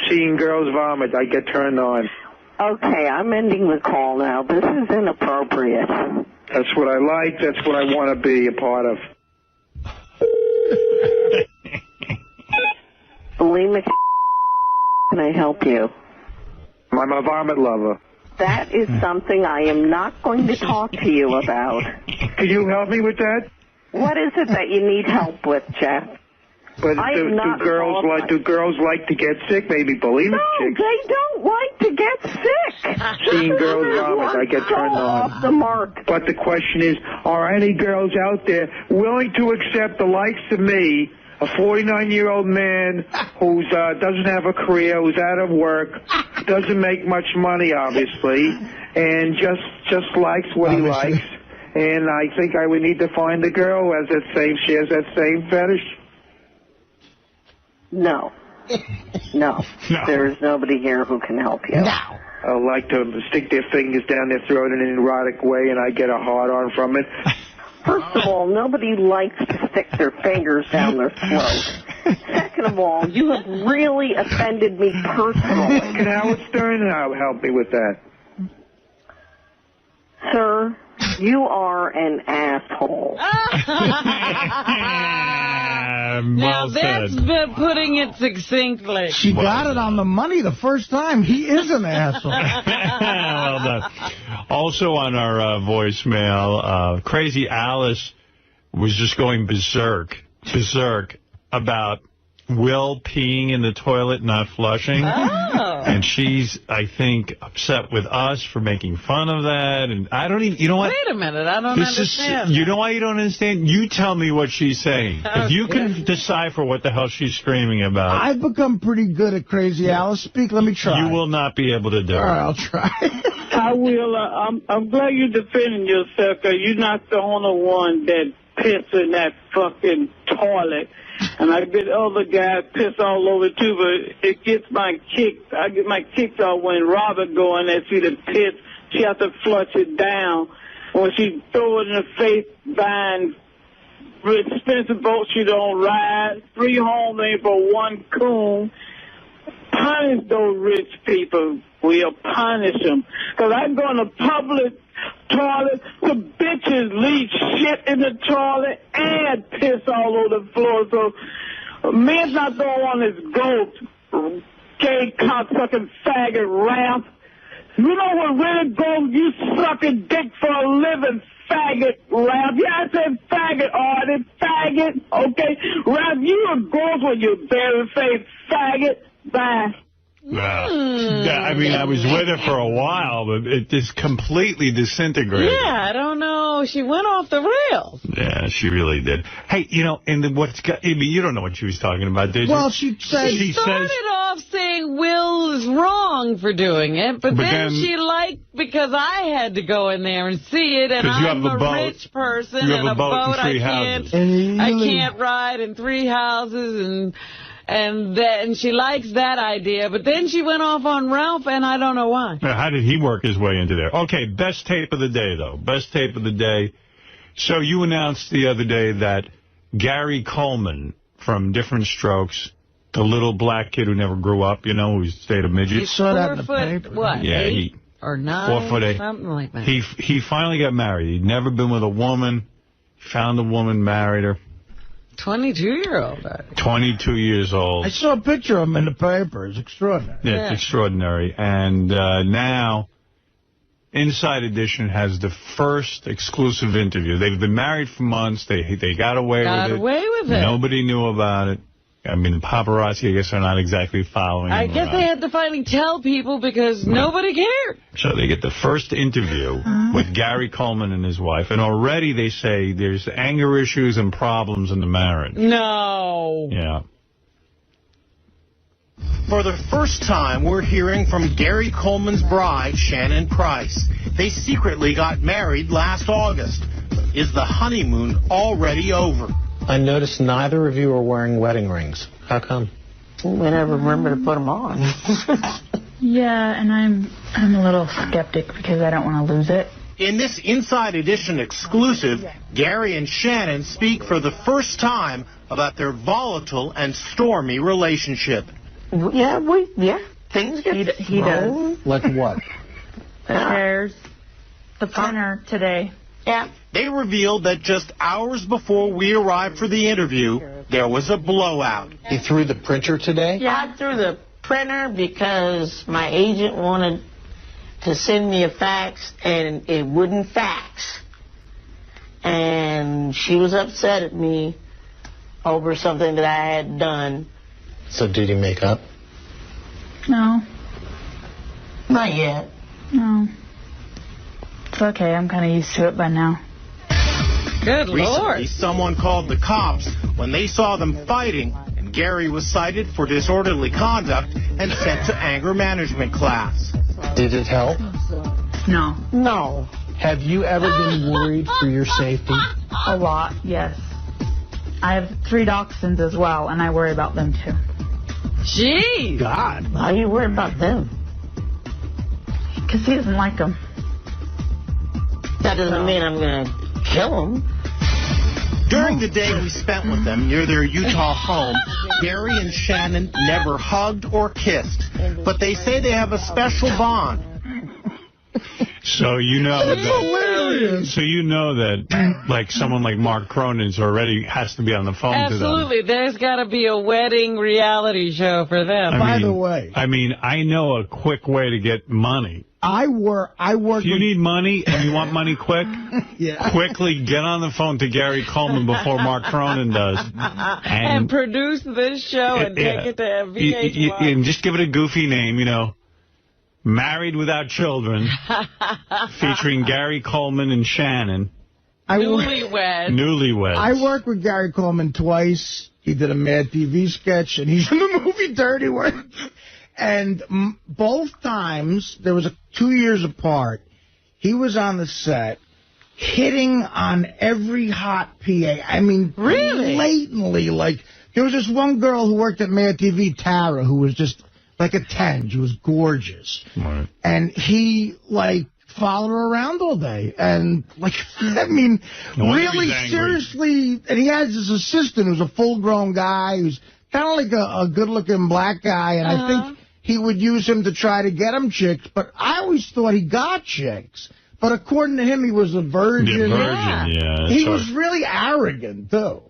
Seeing girls vomit, I get turned on. Okay, I'm ending the call now. This is inappropriate. That's what I like. That's what I want to be a part of. 𝗦𝗵cie. Can I help you? I'm a vomit lover. That is something I am not going to talk to you about. Can you help me with that? What is it that you need help with, Jeff? But do girls like to get sick? Maybe 𝗦𝗵cie No, chicks. they don't like to get sick. Seeing girls vomit, I get turned on. Off the mark. But the question is, are any girls out there willing to accept the likes of me, a 49-year-old man who doesn't have a career, who's out of work, doesn't make much money, obviously, and just likes what he likes? And I think I would need to find a girl who has shares that same fetish. No. There is nobody here who can help you. No. I like to stick their fingers down their throat in an erotic way, and I get a hard-on from it. First of all, nobody likes to stick their fingers down their throat. Second of all, you have really offended me personally. Can Howard Stern help me with that? Sir, you are an asshole. Now that's putting it succinctly. She got it on the money the first time. He is an asshole. Well done. Also on our voicemail, Crazy Alice was just going berserk about Will peeing in the toilet, not flushing. Oh. And she's, I think, upset with us for making fun of that. And I don't even, you know what? Wait a minute, I don't understand. You know why you don't understand? You tell me what she's saying. If you can decipher what the hell she's screaming about. I've become pretty good at Crazy Alice. Speak, let me try. You will not be able to do it. All right, I'll try. I will. I'm glad you're defending yourself, because you're not the only one that pissed in that fucking toilet. And I get other guys piss all over too, but it gets my kicks. I get my kicks off when Robert go in there, see the piss. She has to flush it down. When she throw it in the face, buying expensive boats she don't ride, 3 homes ain't for 1 coon. Punish those rich people. We'll punish them. Because I go in a public toilet, the bitches leave shit in the toilet and piss all over the floor. So man's not going on this goat, gay cocksucking faggot rap. You know what really goes? You sucking dick for a living, faggot rap. Yeah, I said faggot, Artie, faggot. Okay, rap, you a ghost with your bare face, faggot. Bye. Yeah, I mean, I was with her for a while, but it just completely disintegrated. Yeah, I don't know. She went off the rails. Yeah, she really did. Hey, you know, and you don't know what she was talking about, did you? Well, she started off saying Will is wrong for doing it, but then she liked because I had to go in there and see it, and I'm a rich person, you have and a boat and 3 houses. I can't ride in 3 houses, and she likes that idea, but then she went off on Ralph, and I don't know why. How did he work his way into there? Okay, best tape of the day, though. Best tape of the day. So you announced the other day that Gary Coleman from Different Strokes, the little black kid who never grew up, you know, who stayed a midget. He's 4 foot, what, yeah, 8 or 9? 4 foot 8. Something like that. He finally got married. He'd never been with a woman. Found a woman, married her. 22-year-old. 22 years old. I saw a picture of him in the paper. It's extraordinary. Yeah, it's extraordinary. And now Inside Edition has the first exclusive interview. They've been married for months. They got away with it. Nobody knew about it. I mean, paparazzi, I guess, are not exactly following I guess around. they had to finally tell people because nobody cared. So they get the first interview with Gary Coleman and his wife, and already they say there's anger issues and problems in the marriage. No. Yeah. For the first time, we're hearing from Gary Coleman's bride, Shannon Price. They secretly got married last August. Is the honeymoon already over? I noticed neither of you are wearing wedding rings. How come? We never remember to put them on. Yeah, and I'm a little skeptic because I don't want to lose it. In this Inside Edition exclusive, Gary and Shannon speak for the first time about their volatile and stormy relationship. Yeah, things get He does. Like what? Chairs. The printer today. Yeah. They revealed that just hours before we arrived for the interview, there was a blowout. He threw the printer today? Yeah, I threw the printer because my agent wanted to send me a fax, and it wouldn't fax. And she was upset at me over something that I had done. So did he make up? No. Not yet. No. It's okay. I'm kind of used to it by now. Good Recently, Lord. someone called the cops when they saw them fighting, and Gary was cited for disorderly conduct and sent to anger management class. Did it help? No. No. Have you ever been worried for your safety? A lot, yes. I have 3 dachshunds as well, and I worry about them too. Jeez. God. Why are you worried about them? Because he doesn't like them. That doesn't mean I'm going to kill them. During the day we spent with them near their Utah home, Gary and Shannon never hugged or kissed, but they say they have a special bond. So you know That's hilarious. So you know that, like, someone like Mark Cronin's already has to be on the phone to them. Absolutely. There's got to be a wedding reality show for them. By the way, I mean, I know a quick way to get money. I work. If you need money and you want money quick, Yeah. quickly get on the phone to Gary Coleman before Mark Cronin does. And produce this show and take it to VH1. And just give it a goofy name, you know. Married Without Children, featuring Gary Coleman and Shannon. Newlyweds. I worked with Gary Coleman twice. He did a Mad TV sketch, and he's in the movie Dirty Work. And both times, there was 2 years apart, he was on the set hitting on every hot PA. I mean, really? Blatantly. Like, there was this one girl who worked at Mad TV, Tara, who was just like a 10. She was gorgeous. Right. And he, like, followed her around all day. And, like, I mean, really seriously. And he has his assistant who's a full-grown guy who's kind of like a good-looking black guy. And I think he would use him to try to get him chicks. But I always thought he got chicks. But according to him, he was a virgin. Yeah. He was really arrogant, too.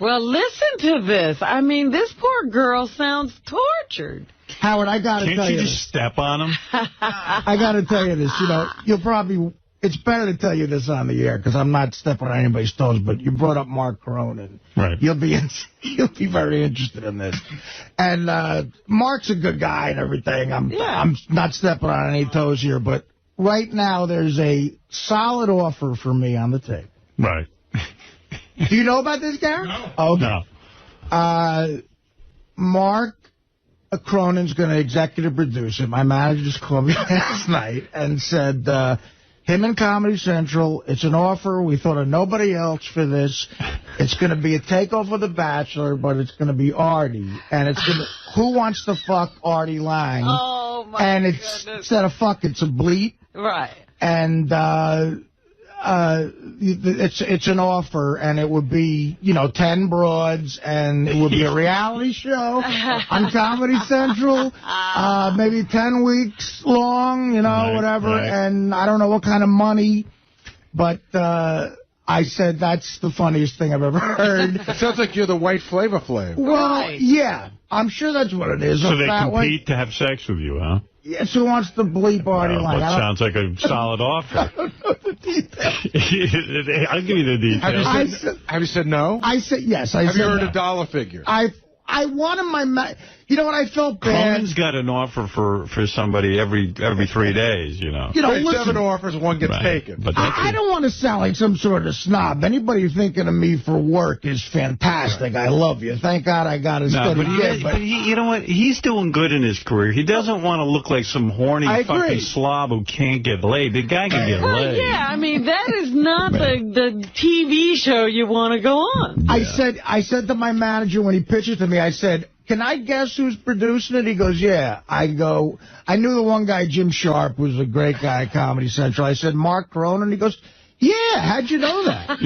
Well, listen to this. I mean, this poor girl sounds tortured. Howard, I got to tell you. Can't you just step on him? I got to tell you this. You know, it's better to tell you this on the air because I'm not stepping on anybody's toes, but you brought up Mark Cronin. Right. You'll be very interested in this. And Mark's a good guy and everything. I'm not stepping on any toes here, but right now there's a solid offer for me on the tape. Right. Do you know about this, Gary? No. Okay. No. Mark Cronin's going to executive produce it. My manager just called me last night and said, him and Comedy Central, it's an offer. We thought of nobody else for this. It's going to be a takeover of The Bachelor, but it's going to be Artie. And it's going to, who wants to fuck Artie Lange? Oh, my And goodness. instead of fuck, it's a bleep. Right. And it's an offer, and it would be, 10 broads, and it would be a reality show on Comedy Central, maybe 10 weeks long, whatever, right. and I don't know what kind of money, but I said, that's the funniest thing I've ever heard. It sounds like you're the white Flavor Flav. Well, yeah. I'm sure that's what it is. So they compete to have sex with you, huh? Yes, who wants to bleep Artie Lange? That sounds like a solid offer. I don't know the details. I'll give you the details. Have you said no? I said yes. Have you heard a dollar figure? I wanted my... You know what? I felt bad. Coleman's got an offer for somebody every 3 days, you know. You know, listen, 7 offers, 1 gets taken. But I don't want to sound like some sort of snob. Anybody thinking of me for work is fantastic. I love you. Thank God I got as good as you. But you know what? He's doing good in his career. He doesn't want to look like some horny fucking slob who can't get laid. The guy can get laid. Yeah, I mean, that is not the TV show you want to go on. Yeah. I said to my manager when he pitched it to me, I said, can I guess who's producing it? He goes, yeah. I go, I knew the one guy, Jim Sharp, was a great guy at Comedy Central. I said, Mark Cronin? He goes, yeah, how'd you know that?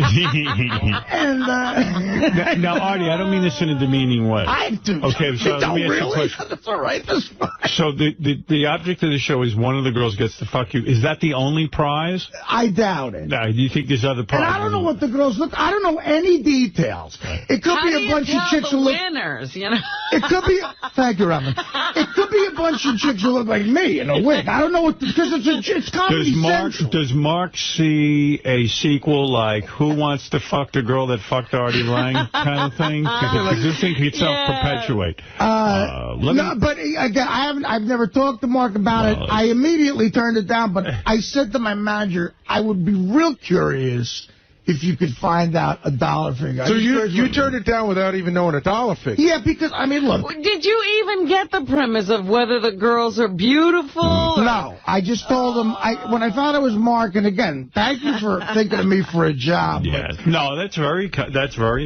And now, Artie, I don't mean this in a demeaning way. I do. Okay, so let me ask you a question. That's all right. That's fine. So the object of the show is one of the girls gets to fuck you. Is that the only prize? I doubt it. No, do you think there's other prizes? And I don't know what the girls look. I don't know any details. It could be a bunch of chicks who look. Winners, you know. It could be. Thank you, Robin. It could be a bunch of chicks who look like me in a wig. I don't know what because it's Comedy Central. Does Mark see a sequel like Who Wants to Fuck the Girl That Fucked Artie Lange kind of thing? Because this thing could self-perpetuate. No, but again, I've never talked to Mark about it. I immediately turned it down, but I said to my manager, I would be real curious if you could find out a dollar figure. So you turned it down without even knowing a dollar figure? Yeah, because, I mean, look. Did you even get the premise of whether the girls are beautiful? No. I just told them, when I found it was Mark, and again, thank you for thinking of me for a job. Yeah. No, that's very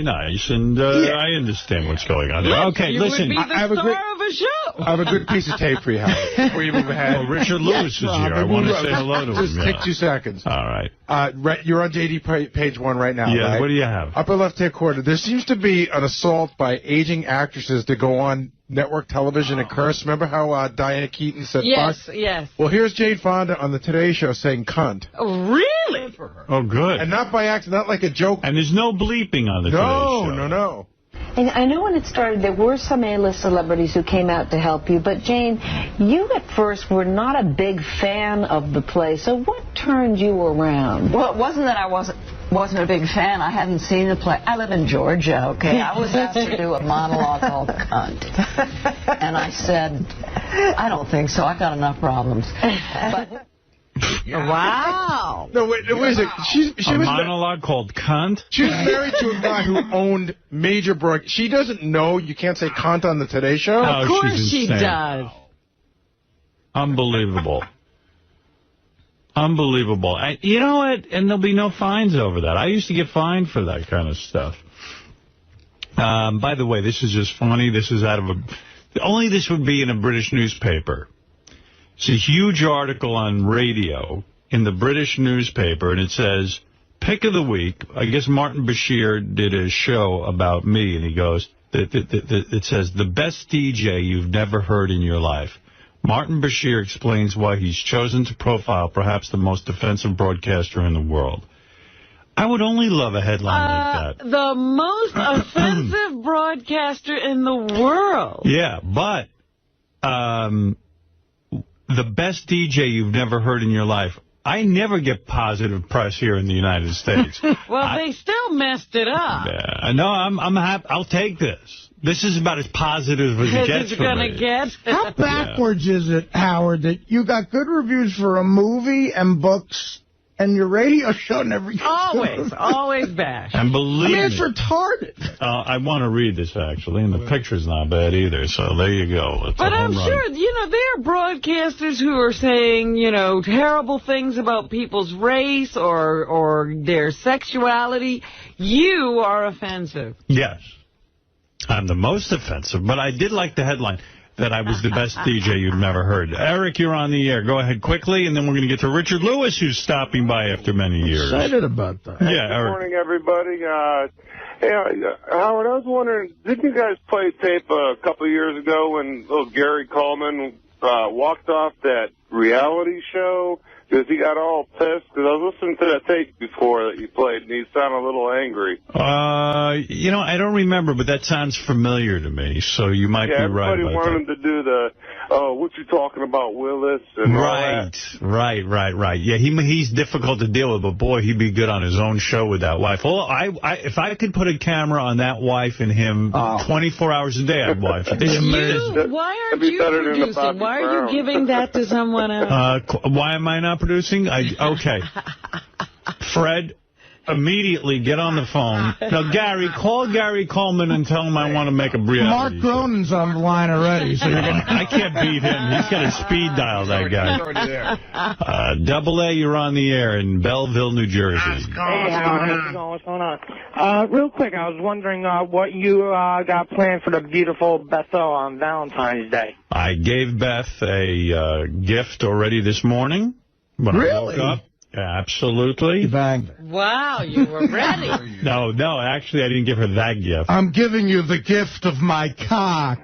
nice, and I understand what's going on there. Okay, listen. You would be the star of a show. I have a good piece of tape for you, Howard, before you move ahead. Well, Richard Lewis is here. I want to say hello to him. Just take 2 seconds. All right. You're on JD page 1 right now, yeah, right? What do you have? Upper left-hand corner. There seems to be an assault by aging actresses to go on network television and curse. Remember how Diana Keaton said fuck? Yes. Well, here's Jane Fonda on the Today Show saying cunt. Oh, really? Oh, good. And not by accident, not like a joke. And there's no bleeping on the Today Show. No. And I know when it started, there were some A-list celebrities who came out to help you, but Jane, you at first were not a big fan of the play, so what turned you around? Well, it wasn't that I wasn't a big fan. I hadn't seen the play. I live in Georgia, okay? I was asked to do a monologue called Cunt. And I said, I don't think so. I got enough problems. But... Wow. No, wait a second. She was monologue called Cunt? She was married to a guy who owned major broadcast. She doesn't know you can't say cunt on the Today Show? Of course she does. Unbelievable. Unbelievable. You know what? And there'll be no fines over that. I used to get fined for that kind of stuff. By the way, this is just funny. This is out of only this would be in a British newspaper. It's a huge article on radio in the British newspaper, and it says, Pick of the Week. I guess 𝗦𝗵cie𝘄 did a show about me, and he goes, it says, the best DJ you've never heard in your life. 𝗦𝗵cie𝘄 explains why he's chosen to profile perhaps the most offensive broadcaster in the world. I would only love a headline like that. The most offensive broadcaster in the world. Yeah, but... the best DJ you've never heard in your life. I never get positive press here in the United States. Well, they still messed it up. Yeah, no, I'm happy. I'll take this. This is about as positive as it gets for me. How backwards is it, Howard, that you got good reviews for a movie and books, and your radio show never gets Always bash. And believe me, it's retarded. I want to read this, actually, and the picture's not bad either, so there you go. It's but I'm sure, there are broadcasters who are saying, terrible things about people's race or their sexuality. You are offensive. Yes. I'm the most offensive, but I did like the headline that I was the best DJ you've never heard. Eric, you're on the air. Go ahead quickly, and then we're going to get to Richard Lewis, who's stopping by after many years. Excited about that. Yeah, Good Eric. morning, everybody. Howard, I was wondering, didn't you guys play tape a couple of years ago when little Gary Coleman walked off that reality show Because he got all pissed. Because I was listening to that tape before that you played, and he sounded a little angry. You know, I don't remember, but that sounds familiar to me. So you might be right about that. Everybody wanted him to do the, what you talking about, Willis? And Right. Yeah, he's difficult to deal with, but boy, he'd be good on his own show with that wife. Well, if I could put a camera on that wife and him 24 hours a day, I'd watch it. Why aren't you producing? Why are you giving that to someone else? Why am I not producing? Okay. Fred, immediately get on the phone. Now, Gary, call Gary Coleman and tell him I want to make a reality Mark Cronin's on the line already. So I can't beat him. He's got a speed dial, that guy. Double A, you're on the air in Belleville, New Jersey. Hey, what's going on? Real quick, I was wondering what you got planned for the beautiful Bethel on Valentine's Day. I gave Beth a gift already this morning when I woke up. Yeah, absolutely. Wow, you were ready. No, actually, I didn't give her that gift. I'm giving you the gift of my cock.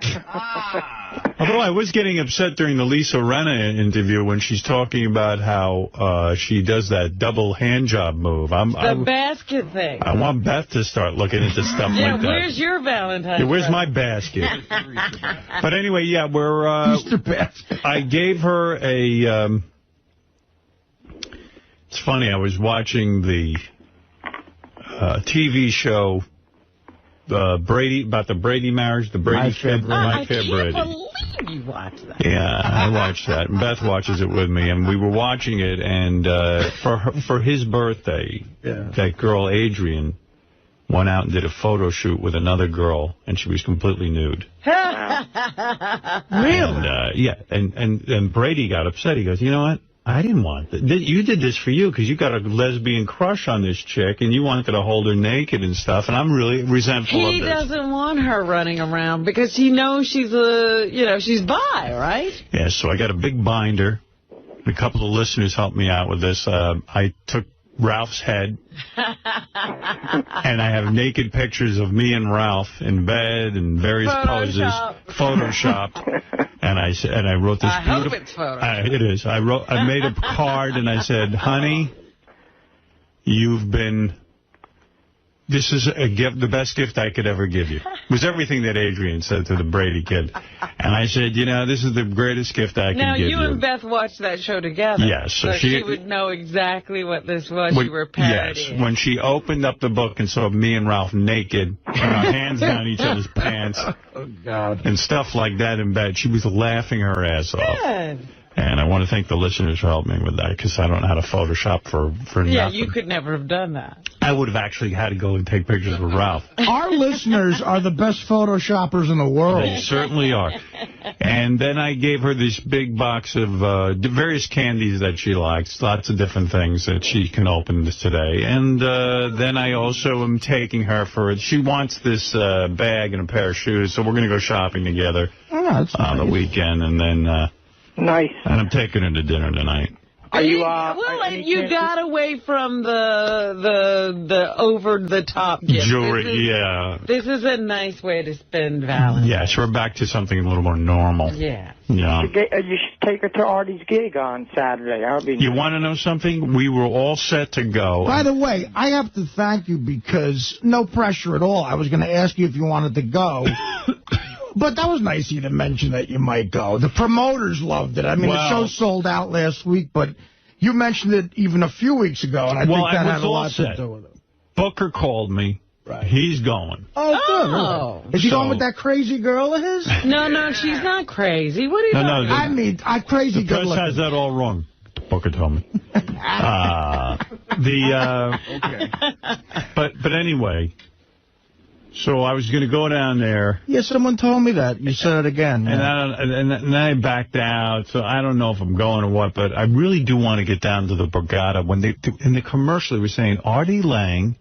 Although I was getting upset during the Lisa Rinna interview when she's talking about how she does that double hand job move. The basket thing. I want Beth to start looking into stuff like that. Where's your Valentine's? Yeah, where's my basket? But anyway, yeah, Mr. Basket. I gave her a... It's funny, I was watching the TV show about the Brady marriage, the Brady kid. I can't believe you watched that. Yeah, I watched that. And Beth watches it with me, and we were watching it, and for his birthday, that girl, Adrian, went out and did a photo shoot with another girl, and she was completely nude. Really? And Brady got upset. He goes, you know what? I didn't want it. You did this for you because you got a lesbian crush on this chick and you wanted to hold her naked and stuff, and I'm really resentful of this. He doesn't want her running around because he knows she's she's bi, right? Yeah, so I got a big binder. A couple of listeners helped me out with this. I took Ralph's head, and I have naked pictures of me and Ralph in bed in various poses, photoshopped. And I wrote this beautiful... I hope it's Photoshop. It is. I made a card and I said, honey, you've been... This is a gift, the best gift I could ever give you. It was everything that Adrian said to the Brady kid. And I said, this is the greatest gift I can give you. Now, you and Beth watched that show together. Yes. So she would know exactly what this was you were parodying. Yes. When she opened up the book and saw me and Ralph naked, and our hands down each other's pants, and stuff like that in bed, she was laughing her ass off. Good. And I want to thank the listeners for helping me with that, because I don't know how to Photoshop for nothing. Yeah, you could never have done that. I would have actually had to go and take pictures with Ralph. Our listeners are the best Photoshoppers in the world. They certainly are. And then I gave her this big box of various candies that she likes, lots of different things that she can open today. And then I also am taking her she wants this bag and a pair of shoes, so we're going to go shopping together on the weekend. And then... Nice. And I'm taking her to dinner tonight. Are you, you got away from the over-the-top gift. Jewelry, This is a nice way to spend Valentine's. Yes, we're back to something a little more normal. Yeah. You should take her to Artie's gig on Saturday. You want to know something? We were all set to go. By the way, I have to thank you because no pressure at all. I was going to ask you if you wanted to go. But that was nice of you to mention that you might go. The promoters loved it. I mean, the show sold out last week, but you mentioned it even a few weeks ago, and I think that had a lot to do with it. Booker called me. Right. He's going. Oh, good. Is he going with that crazy girl of his? No, she's not crazy. What are you talking about? I mean, crazy good looking. The press has that all wrong. Booker told me. Okay. But anyway... So I was going to go down there. Yeah, someone told me that. You said it again. Yeah. And then I backed out, so I don't know if I'm going or what, but I really do want to get down to the Borgata. In the commercial, they were saying Artie Lange,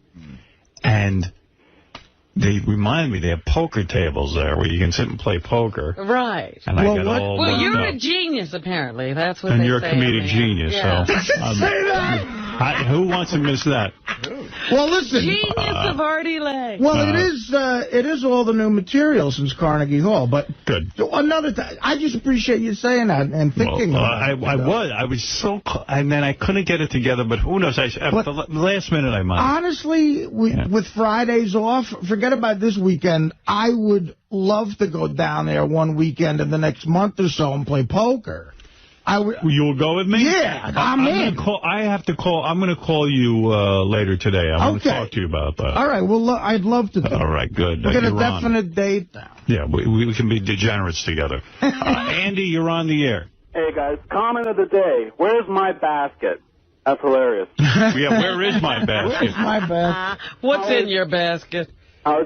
and they reminded me they have poker tables there where you can sit and play poker. Right. And I got all well, you're up. a genius, apparently. That's what and they say. you're a comedic genius. Yeah. So say that! who wants to miss that? Well, listen. Genius of Artie Lange. Well, it is all the new material since Carnegie Hall. But good. Another time, I just appreciate you saying that and thinking about it. I was so, and then I couldn't get it together. But who knows? At the last minute, I might. Honestly, with Fridays off, forget about this weekend. I would love to go down there one weekend in the next month or so and play poker. You'll go with me? Yeah, I'm in. I'm going to call you later today. I want to talk to you about that. All right. Well, I'd love to do All right, good. We'll get a definite date now. Yeah, we can be degenerates together. Andy, you're on the air. Hey, guys. Comment of the day. Where's my basket? That's hilarious. Yeah, where is my basket? Where's my basket? What's in your basket?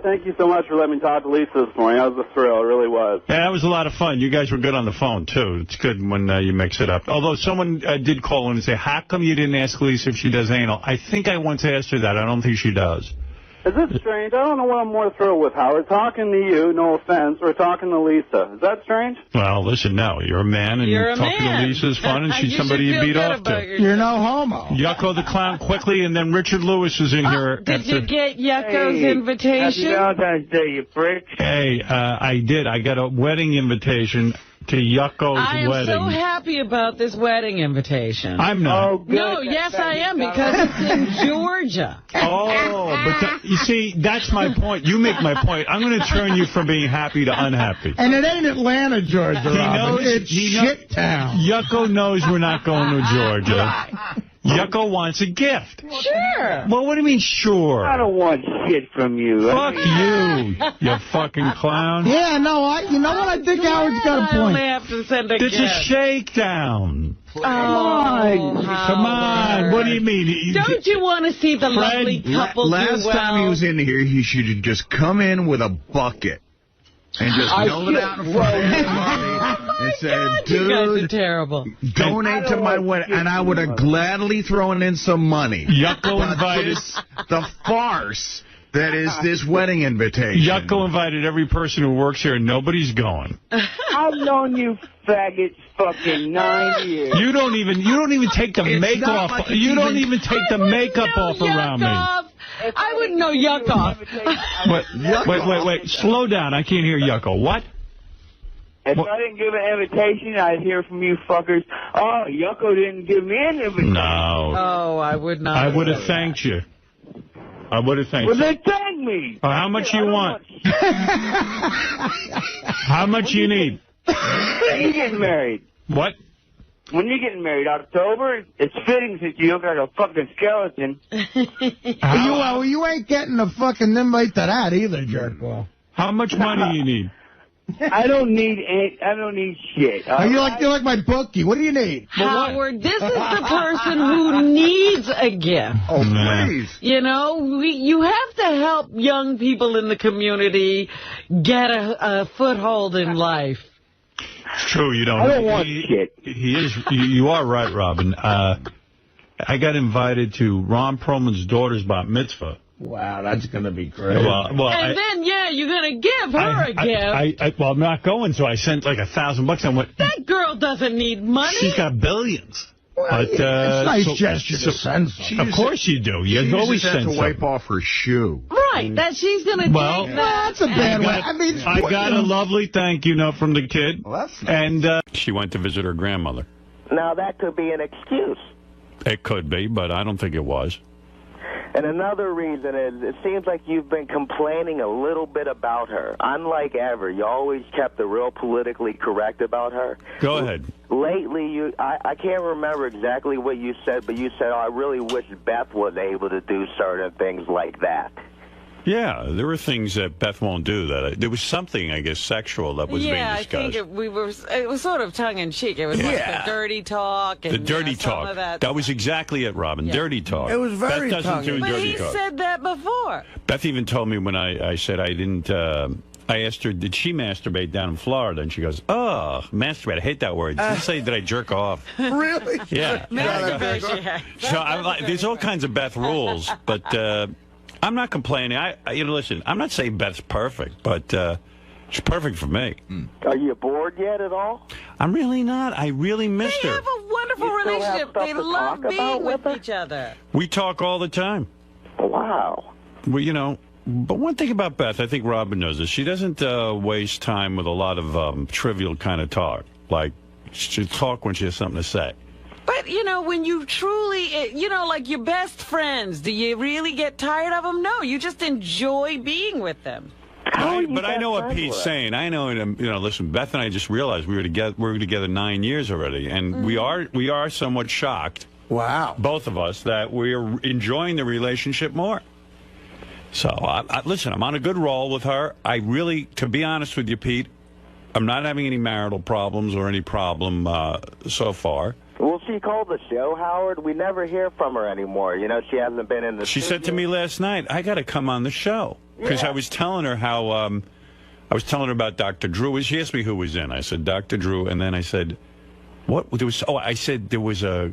Thank you so much for letting me talk to Lisa this morning. That was a thrill. It really was. Yeah, that was a lot of fun. You guys were good on the phone, too. It's good when you mix it up. Although someone did call in and say, how come you didn't ask Lisa if she does anal? I think I once asked her that. I don't think she does. Is this strange? I don't know what I'm more thrilled with, Howard. Talking to you, no offense, or talking to Lisa. Is that strange? Well, listen, no. You're a man, and talking to Lisa is fun, and she's somebody you beat off to. You're no homo. Yucko the Clown quickly, and then Richard Lewis is in here. Did you get Yucko's invitation? Happy Valentine's Day, you prick. Hey, I did. I got a wedding invitation to Yucko's wedding. I am so happy about this wedding invitation. I'm not. Oh, good. No, yes, I am, because it's in Georgia. Oh, but you see, that's my point. You make my point. I'm going to turn you from being happy to unhappy. And it ain't Atlanta, Georgia, Robin. It's shit town. Yucko knows we're not going to Georgia. Yucko wants a gift. Sure. Well, what do you mean, sure? I don't want shit from you. Fuck you fucking clown. Yeah, no, you know what? I think Howard's got a point. I only have to send a gift. It's a shakedown. Come on. Come on. What do you mean? Don't you want to see the lovely couple Last do well? time he was in here, he should have just come in with a bucket. And just held it out in front of everybody and said, dude, you guys are terrible. Donate to my wedding. And I would have gladly thrown in some money. Yucko invited the farce that is this wedding invitation. Yucko invited every person who works here, and nobody's going. I've known you faggots fucking 9 years. You don't even take the makeup off. You don't even take the makeup off around me. I wouldn't know Yucko. Wait. Slow down. I can't hear Yucko. What? If I didn't give an invitation, I'd hear from you fuckers, oh, Yucko didn't give me an invitation. No. Oh, I would not. I would have thanked you. I would have thanked you. Well, then thank me. How much you want? How much you need? When you getting married? What? When you're getting married, October, it's fitting since you look like a fucking skeleton. You ain't getting a fucking invite to that either, jerkwell. How much money you need? I don't need shit. You're like my bookie. What do you need? Howard, this is the person who needs a gift. Oh, please. You know, you have to help young people in the community get a foothold in life. It's true, you don't. I don't want shit. You are right, Robin. I got invited to Ron Perlman's daughter's bat mitzvah. Wow, that's going to be great. Then, you're going to give her a gift. I'm not going, so I sent like $1,000. I went, that girl doesn't need money. She's got billions. Well, but, it's a nice gesture to send something. Of course you do. You always send something. to wipe off her shoe. Right, that she's going to take that. That's a bad way. I got a lovely thank you note from the kid. Well, that's nice. And she went to visit her grandmother. Now, that could be an excuse. It could be, but I don't think it was. And another reason is it seems like you've been complaining a little bit about her. Unlike ever, you always kept it real politically correct about her. Go ahead. Lately, I can't remember exactly what you said, but you said, oh, I really wish Beth was able to do certain things like that. Yeah, there were things that Beth won't do. There was something, I guess, sexual that was being discussed. I think it was sort of tongue-in-cheek. It was like the dirty talk. And, the dirty talk. Of that was exactly it, Robin. Yeah. Dirty talk. It was very Beth doesn't do dirty talk. But he said that before. Beth even told me when I said I didn't... I asked her, did she masturbate down in Florida? And she goes, oh, masturbate. I hate that word. She didn't say, did I jerk off? Really? Yeah. Masturbation. So there's all kinds of Beth rules, but... I'm not complaining. Listen, I'm not saying Beth's perfect, but she's perfect for me. Are you bored yet at all? I'm really not. I really missed her. They have a wonderful relationship. They love being with each other. We talk all the time. Wow. Well, you know, but one thing about Beth, I think Robin knows this. She doesn't waste time with a lot of trivial kind of talk. Like, she'll talk when she has something to say. But, you know, when you truly, you know, like your best friends, do you really get tired of them? No, you just enjoy being with them. But I know what Pete's saying. I know, you know. Listen, Beth and I just realized we were together 9 years already, and we are somewhat shocked. Wow. Both of us that we're enjoying the relationship more. So listen, I'm on a good roll with her. I really, to be honest with you, Pete, I'm not having any marital problems or any problem so far. Well, she called the show, Howard. We never hear from her anymore. You know, she hasn't been in the She said to me last night, I got to come on the show. Because I was telling her how, I was telling her about Dr. Drew. She asked me who was in. I said, Dr. Drew. And then I said, what? There was, I said there was a,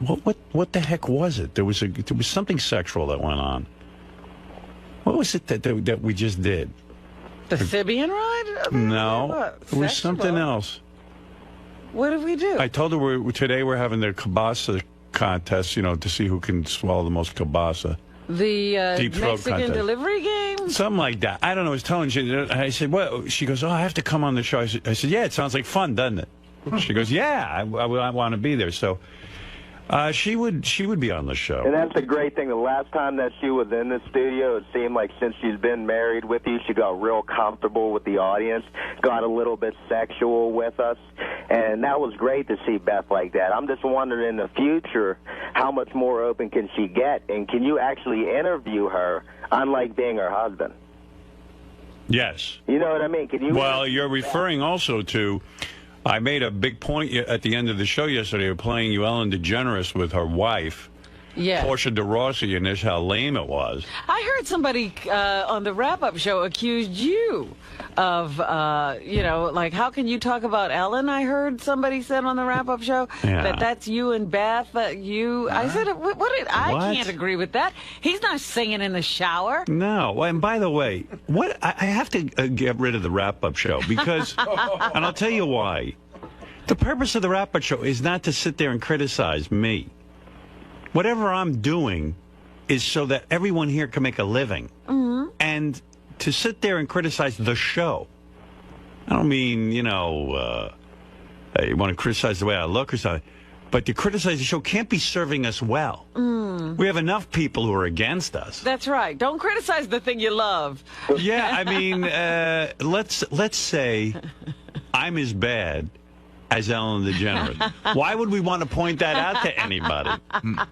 what the heck was it? There was something sexual that went on. What was it that we just did? The Sibian ride? No. What? It was something else. What did we do? I told her today we're having the kielbasa contest, you know, to see who can swallow the most kielbasa. The Deep throat Mexican contest. delivery game? Something like that. I don't know. I was telling her. I said, well, she goes, oh, I have to come on the show. I said, yeah, it sounds like fun, doesn't it? She goes, yeah, I want to be there. So she would be on the show. And that's the great thing. The last time that she was in the studio, it seemed like since she's been married with you, she got real comfortable with the audience, got a little bit sexual with us, and that was great to see Beth like that. I'm just wondering in the future, how much more open can she get, and can you actually interview her, unlike being her husband? Yes. You know what I mean? Can you? Well, you're referring also to... I made a big point at the end of the show yesterday of playing you Ellen DeGeneres with her wife, Portia de Rossi, and this how lame it was. I heard somebody on the wrap-up show accused you of, you know, like, how can you talk about Ellen? I heard somebody said on the wrap-up show that's you and Beth. I said, I can't agree with that. He's not singing in the shower. No. And by the way, I have to get rid of the wrap-up show because, and I'll tell you why. The purpose of the wrap-up show is not to sit there and criticize me. Whatever I'm doing is so that everyone here can make a living. Mm-hmm. And to sit there and criticize the show, I don't mean, you know, you want to criticize the way I look or something, but to criticize the show can't be serving us well. Mm. We have enough people who are against us. That's right. Don't criticize the thing you love. Yeah, I mean, let's say I'm as bad as Ellen DeGeneres. Why would we want to point that out to anybody?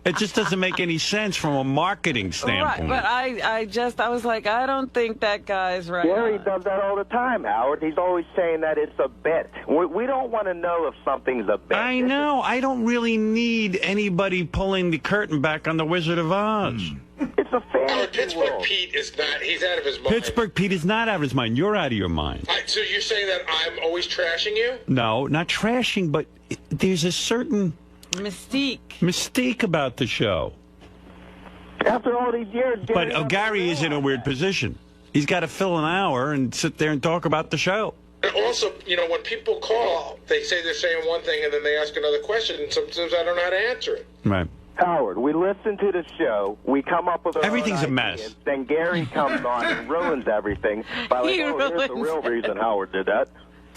It just doesn't make any sense from a marketing standpoint. Right, but I was like, I don't think that guy's right. Gary does that all the time, Howard. He's always saying that it's a bit. We don't want to know if something's a bit. I know. I don't really need anybody pulling the curtain back on the Wizard of Oz. It's a fantasy Pittsburgh world. Pete is not, he's out of his mind. Pittsburgh Pete is not out of his mind. You're out of your mind. So you're saying that I'm always trashing you? No, not trashing, but there's a certain mystique about the show. After all these years, But Gary is in a weird position. He's got to fill an hour and sit there and talk about the show. And also, you know, when people call, they say they're saying one thing and then they ask another question, and sometimes I don't know how to answer it. Right. Howard, we listen to the show, we come up with our Everything's own a mess. ideas, then Gary comes on and ruins everything by like, here's the real reason Howard did that.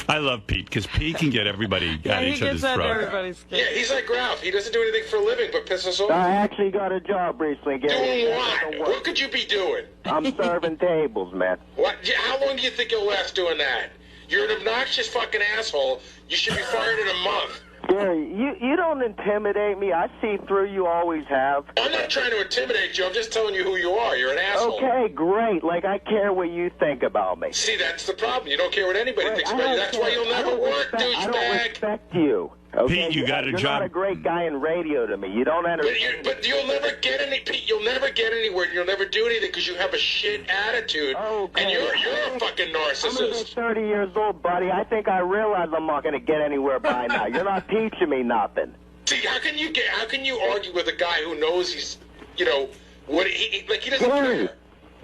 I love Pete, because Pete can get everybody at each other's throat. Yeah, he's like Ralph. He doesn't do anything for a living but piss us off. I actually got a job recently, Gary. Doing what? What could you be doing? I'm serving tables, man. What? How long do you think you'll last doing that? You're an obnoxious fucking asshole. You should be fired in a month. Gary, you don't intimidate me. I see through you, always have. I'm not trying to intimidate you. I'm just telling you who you are. You're an asshole. Okay, great. Like, I care what you think about me. See, that's the problem. You don't care what anybody thinks about you. That's why you'll never work, douchebag. I don't respect you. Okay? Pete, you got a You're job. not a great guy in radio to me. You don't entertain. But you'll never get any, Pete. You'll never get anywhere. You'll never do anything because you have a shit attitude. Okay. And you're a fucking narcissist. I'm only 30 years old, buddy. I think I realize I'm not going to get anywhere by now. You're not teaching me nothing. See, how can you argue with a guy who knows he's, you know, what he doesn't Gary, care?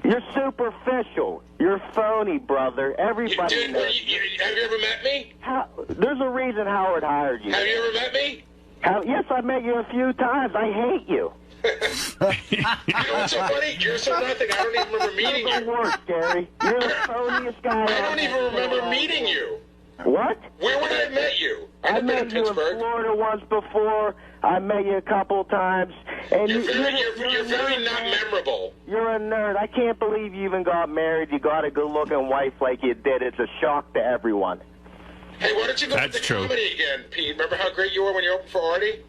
you're superficial. You're phony, brother. Everybody Dude, knows. have you ever met me? There's a reason Howard hired you. Have you ever met me? Yes, I've met you a few times. I hate you. You know what's so funny? You're so nothing. I don't even remember meeting you. Worse, Gary. You're the phoniest guy. I don't even remember meeting you. What? Where would I have met you? I met you in Florida once before. I met you a couple times. And you're very not memorable. You're a nerd. I can't believe you even got married. You got a good-looking wife like you did. It's a shock to everyone. Hey, why don't you go to the comedy again, Pete? Remember how great you were when you opened for Artie?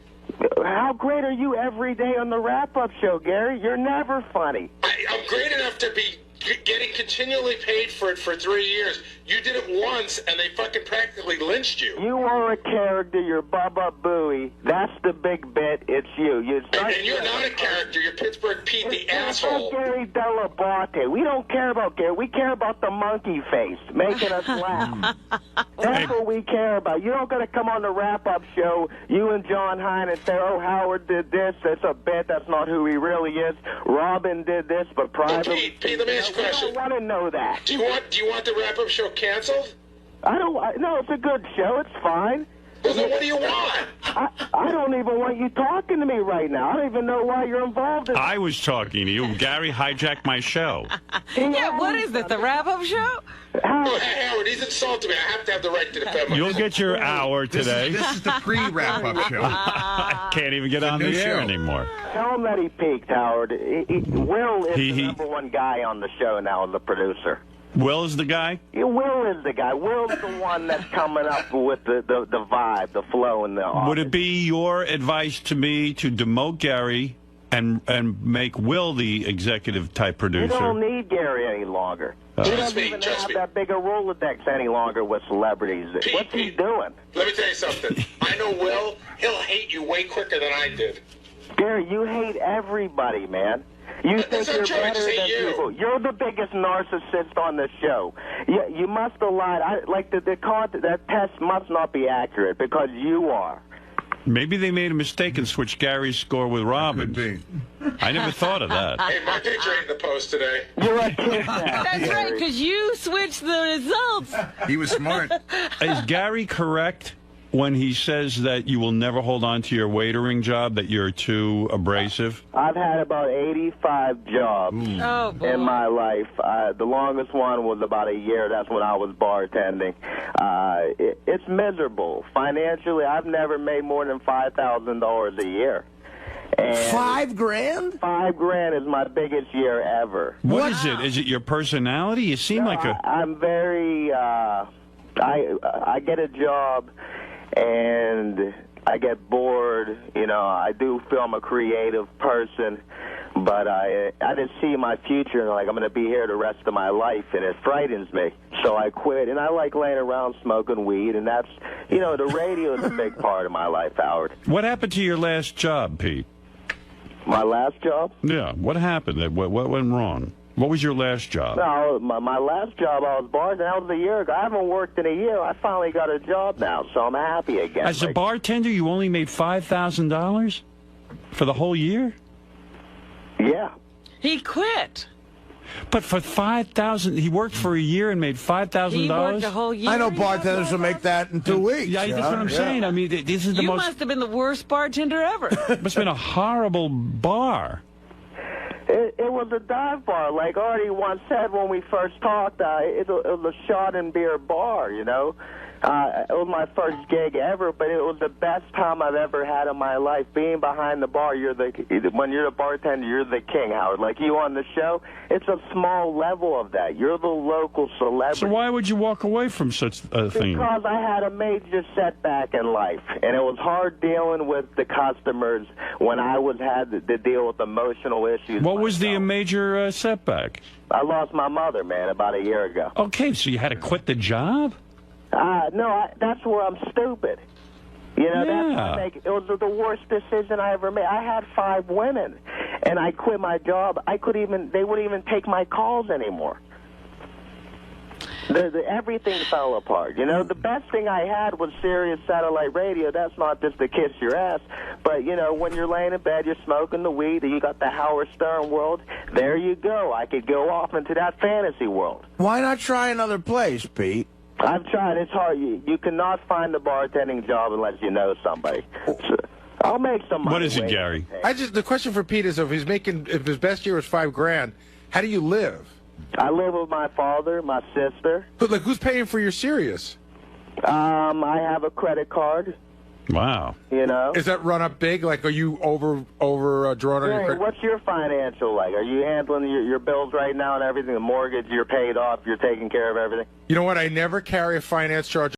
How great are you every day on the wrap-up show, Gary? You're never funny. I'm great enough to be getting continually paid for it for 3 years. You did it once, and they fucking practically lynched you. You are a character. You're Bubba Booey. That's the big bit. It's you. And you're not a character. You're Pittsburgh Pete, the asshole. Gary 𝗏𝗏𝗏𝗏. We don't care about Gary. We care about the monkey face making us laugh. That's what we care about. You don't got to come on the wrap-up show, you and John Hine, and say, oh, Howard did this. That's a bit. That's not who he really is. Robin did this, but privately... Pete, let me ask you a question. I don't want to know that. Do you want the wrap-up show canceled? No, it's a good show. It's fine. Well, then what do you want? I don't even want you talking to me right now. I don't even know why you're involved in it. I was talking to you. Gary hijacked my show. Yeah, what is it, the wrap-up show? Howard, he's insulted me. I have to have the right to defend myself. You'll get your hour today. This is the pre-wrap-up show. I can't even get on the air anymore. Tell him that he peaked, Howard. Will is the number one guy on the show now, the producer. Will is the guy? Yeah, Will is the guy. Will's the one that's coming up with the vibe, the flow, and the office. Would it be your advice to me to demote Gary and make Will the executive type producer? You don't need Gary any longer. He doesn't even have that big a Rolodex any longer with celebrities. What's he doing? Let me tell you something. I know Will. He'll hate you way quicker than I did. Gary, you hate everybody, man. You think you're better than people. You're the biggest narcissist on the show. You must have lied. That test must not be accurate because you are. Maybe they made a mistake and switched Gary's score with Robin. I never thought of that. Hey, my picture ain't in the post today. You're a kid now. That's right, because you switched the results. He was smart. Is Gary correct when he says that you will never hold on to your waitering job, that you're too abrasive? I've had about 85 jobs in my life. The longest one was about a year. That's when I was bartending. It's miserable. Financially, I've never made more than $5,000 a year. And $5 grand? $5 grand is my biggest year ever. What is it? Is it your personality? You seem like a... I'm very... I get a job and I get bored. You know, I do feel I'm a creative person, but I just see my future and like I'm going to be here the rest of my life, and it frightens me. So I quit, and I like laying around smoking weed, and that's, you know, the radio is a big part of my life, Howard. What happened to your last job, Pete? My last job? Yeah, what happened? What went wrong? What was your last job? No, my last job, I was bartending. That was a year ago. I haven't worked in a year. I finally got a job now, so I'm happy again. As a bartender, you only made $5,000 for the whole year? Yeah. He quit. But for $5,000, he worked for a year and made $5,000? He worked a whole year. I know bartenders will make that in 2 weeks. Yeah, that's what I'm saying. I mean, this is the you most... You must have been the worst bartender ever. It must have been a horrible bar. It was a dive bar. Like Artie once said when we first talked, it was a shot and beer bar, you know. It was my first gig ever, but it was the best time I've ever had in my life. Being behind the bar, when you're the bartender, you're the king, Howard. Like you on the show, it's a small level of that. You're the local celebrity. So why would you walk away from such a thing? Because I had a major setback in life, and it was hard dealing with the customers when I had to deal with emotional issues. What was the major setback? I lost my mother, man, about a year ago. Okay, so you had to quit the job? No, that's where I'm stupid. You know, it was the worst decision I ever made. I had 5 women, and I quit my job. They wouldn't even take my calls anymore. Everything fell apart. You know, the best thing I had was Sirius satellite radio. That's not just to kiss your ass, but, you know, when you're laying in bed, you're smoking the weed, and you got the Howard Stern world, there you go. I could go off into that fantasy world. Why not try another place, Pete? I've tried. It's hard. You cannot find a bartending job unless you know somebody. So I'll make some money. What is it, Gary? The question for Pete is if his best year was $5,000, how do you live? I live with my father, my sister. But like, who's paying for your Sirius? I have a credit card. Wow. You know? Is that run up big? Like, are you over drawn on your credit? What's your financial like? Are you handling your bills right now and everything? The mortgage, you're paid off, you're taking care of everything? You know what? I never carry a finance charge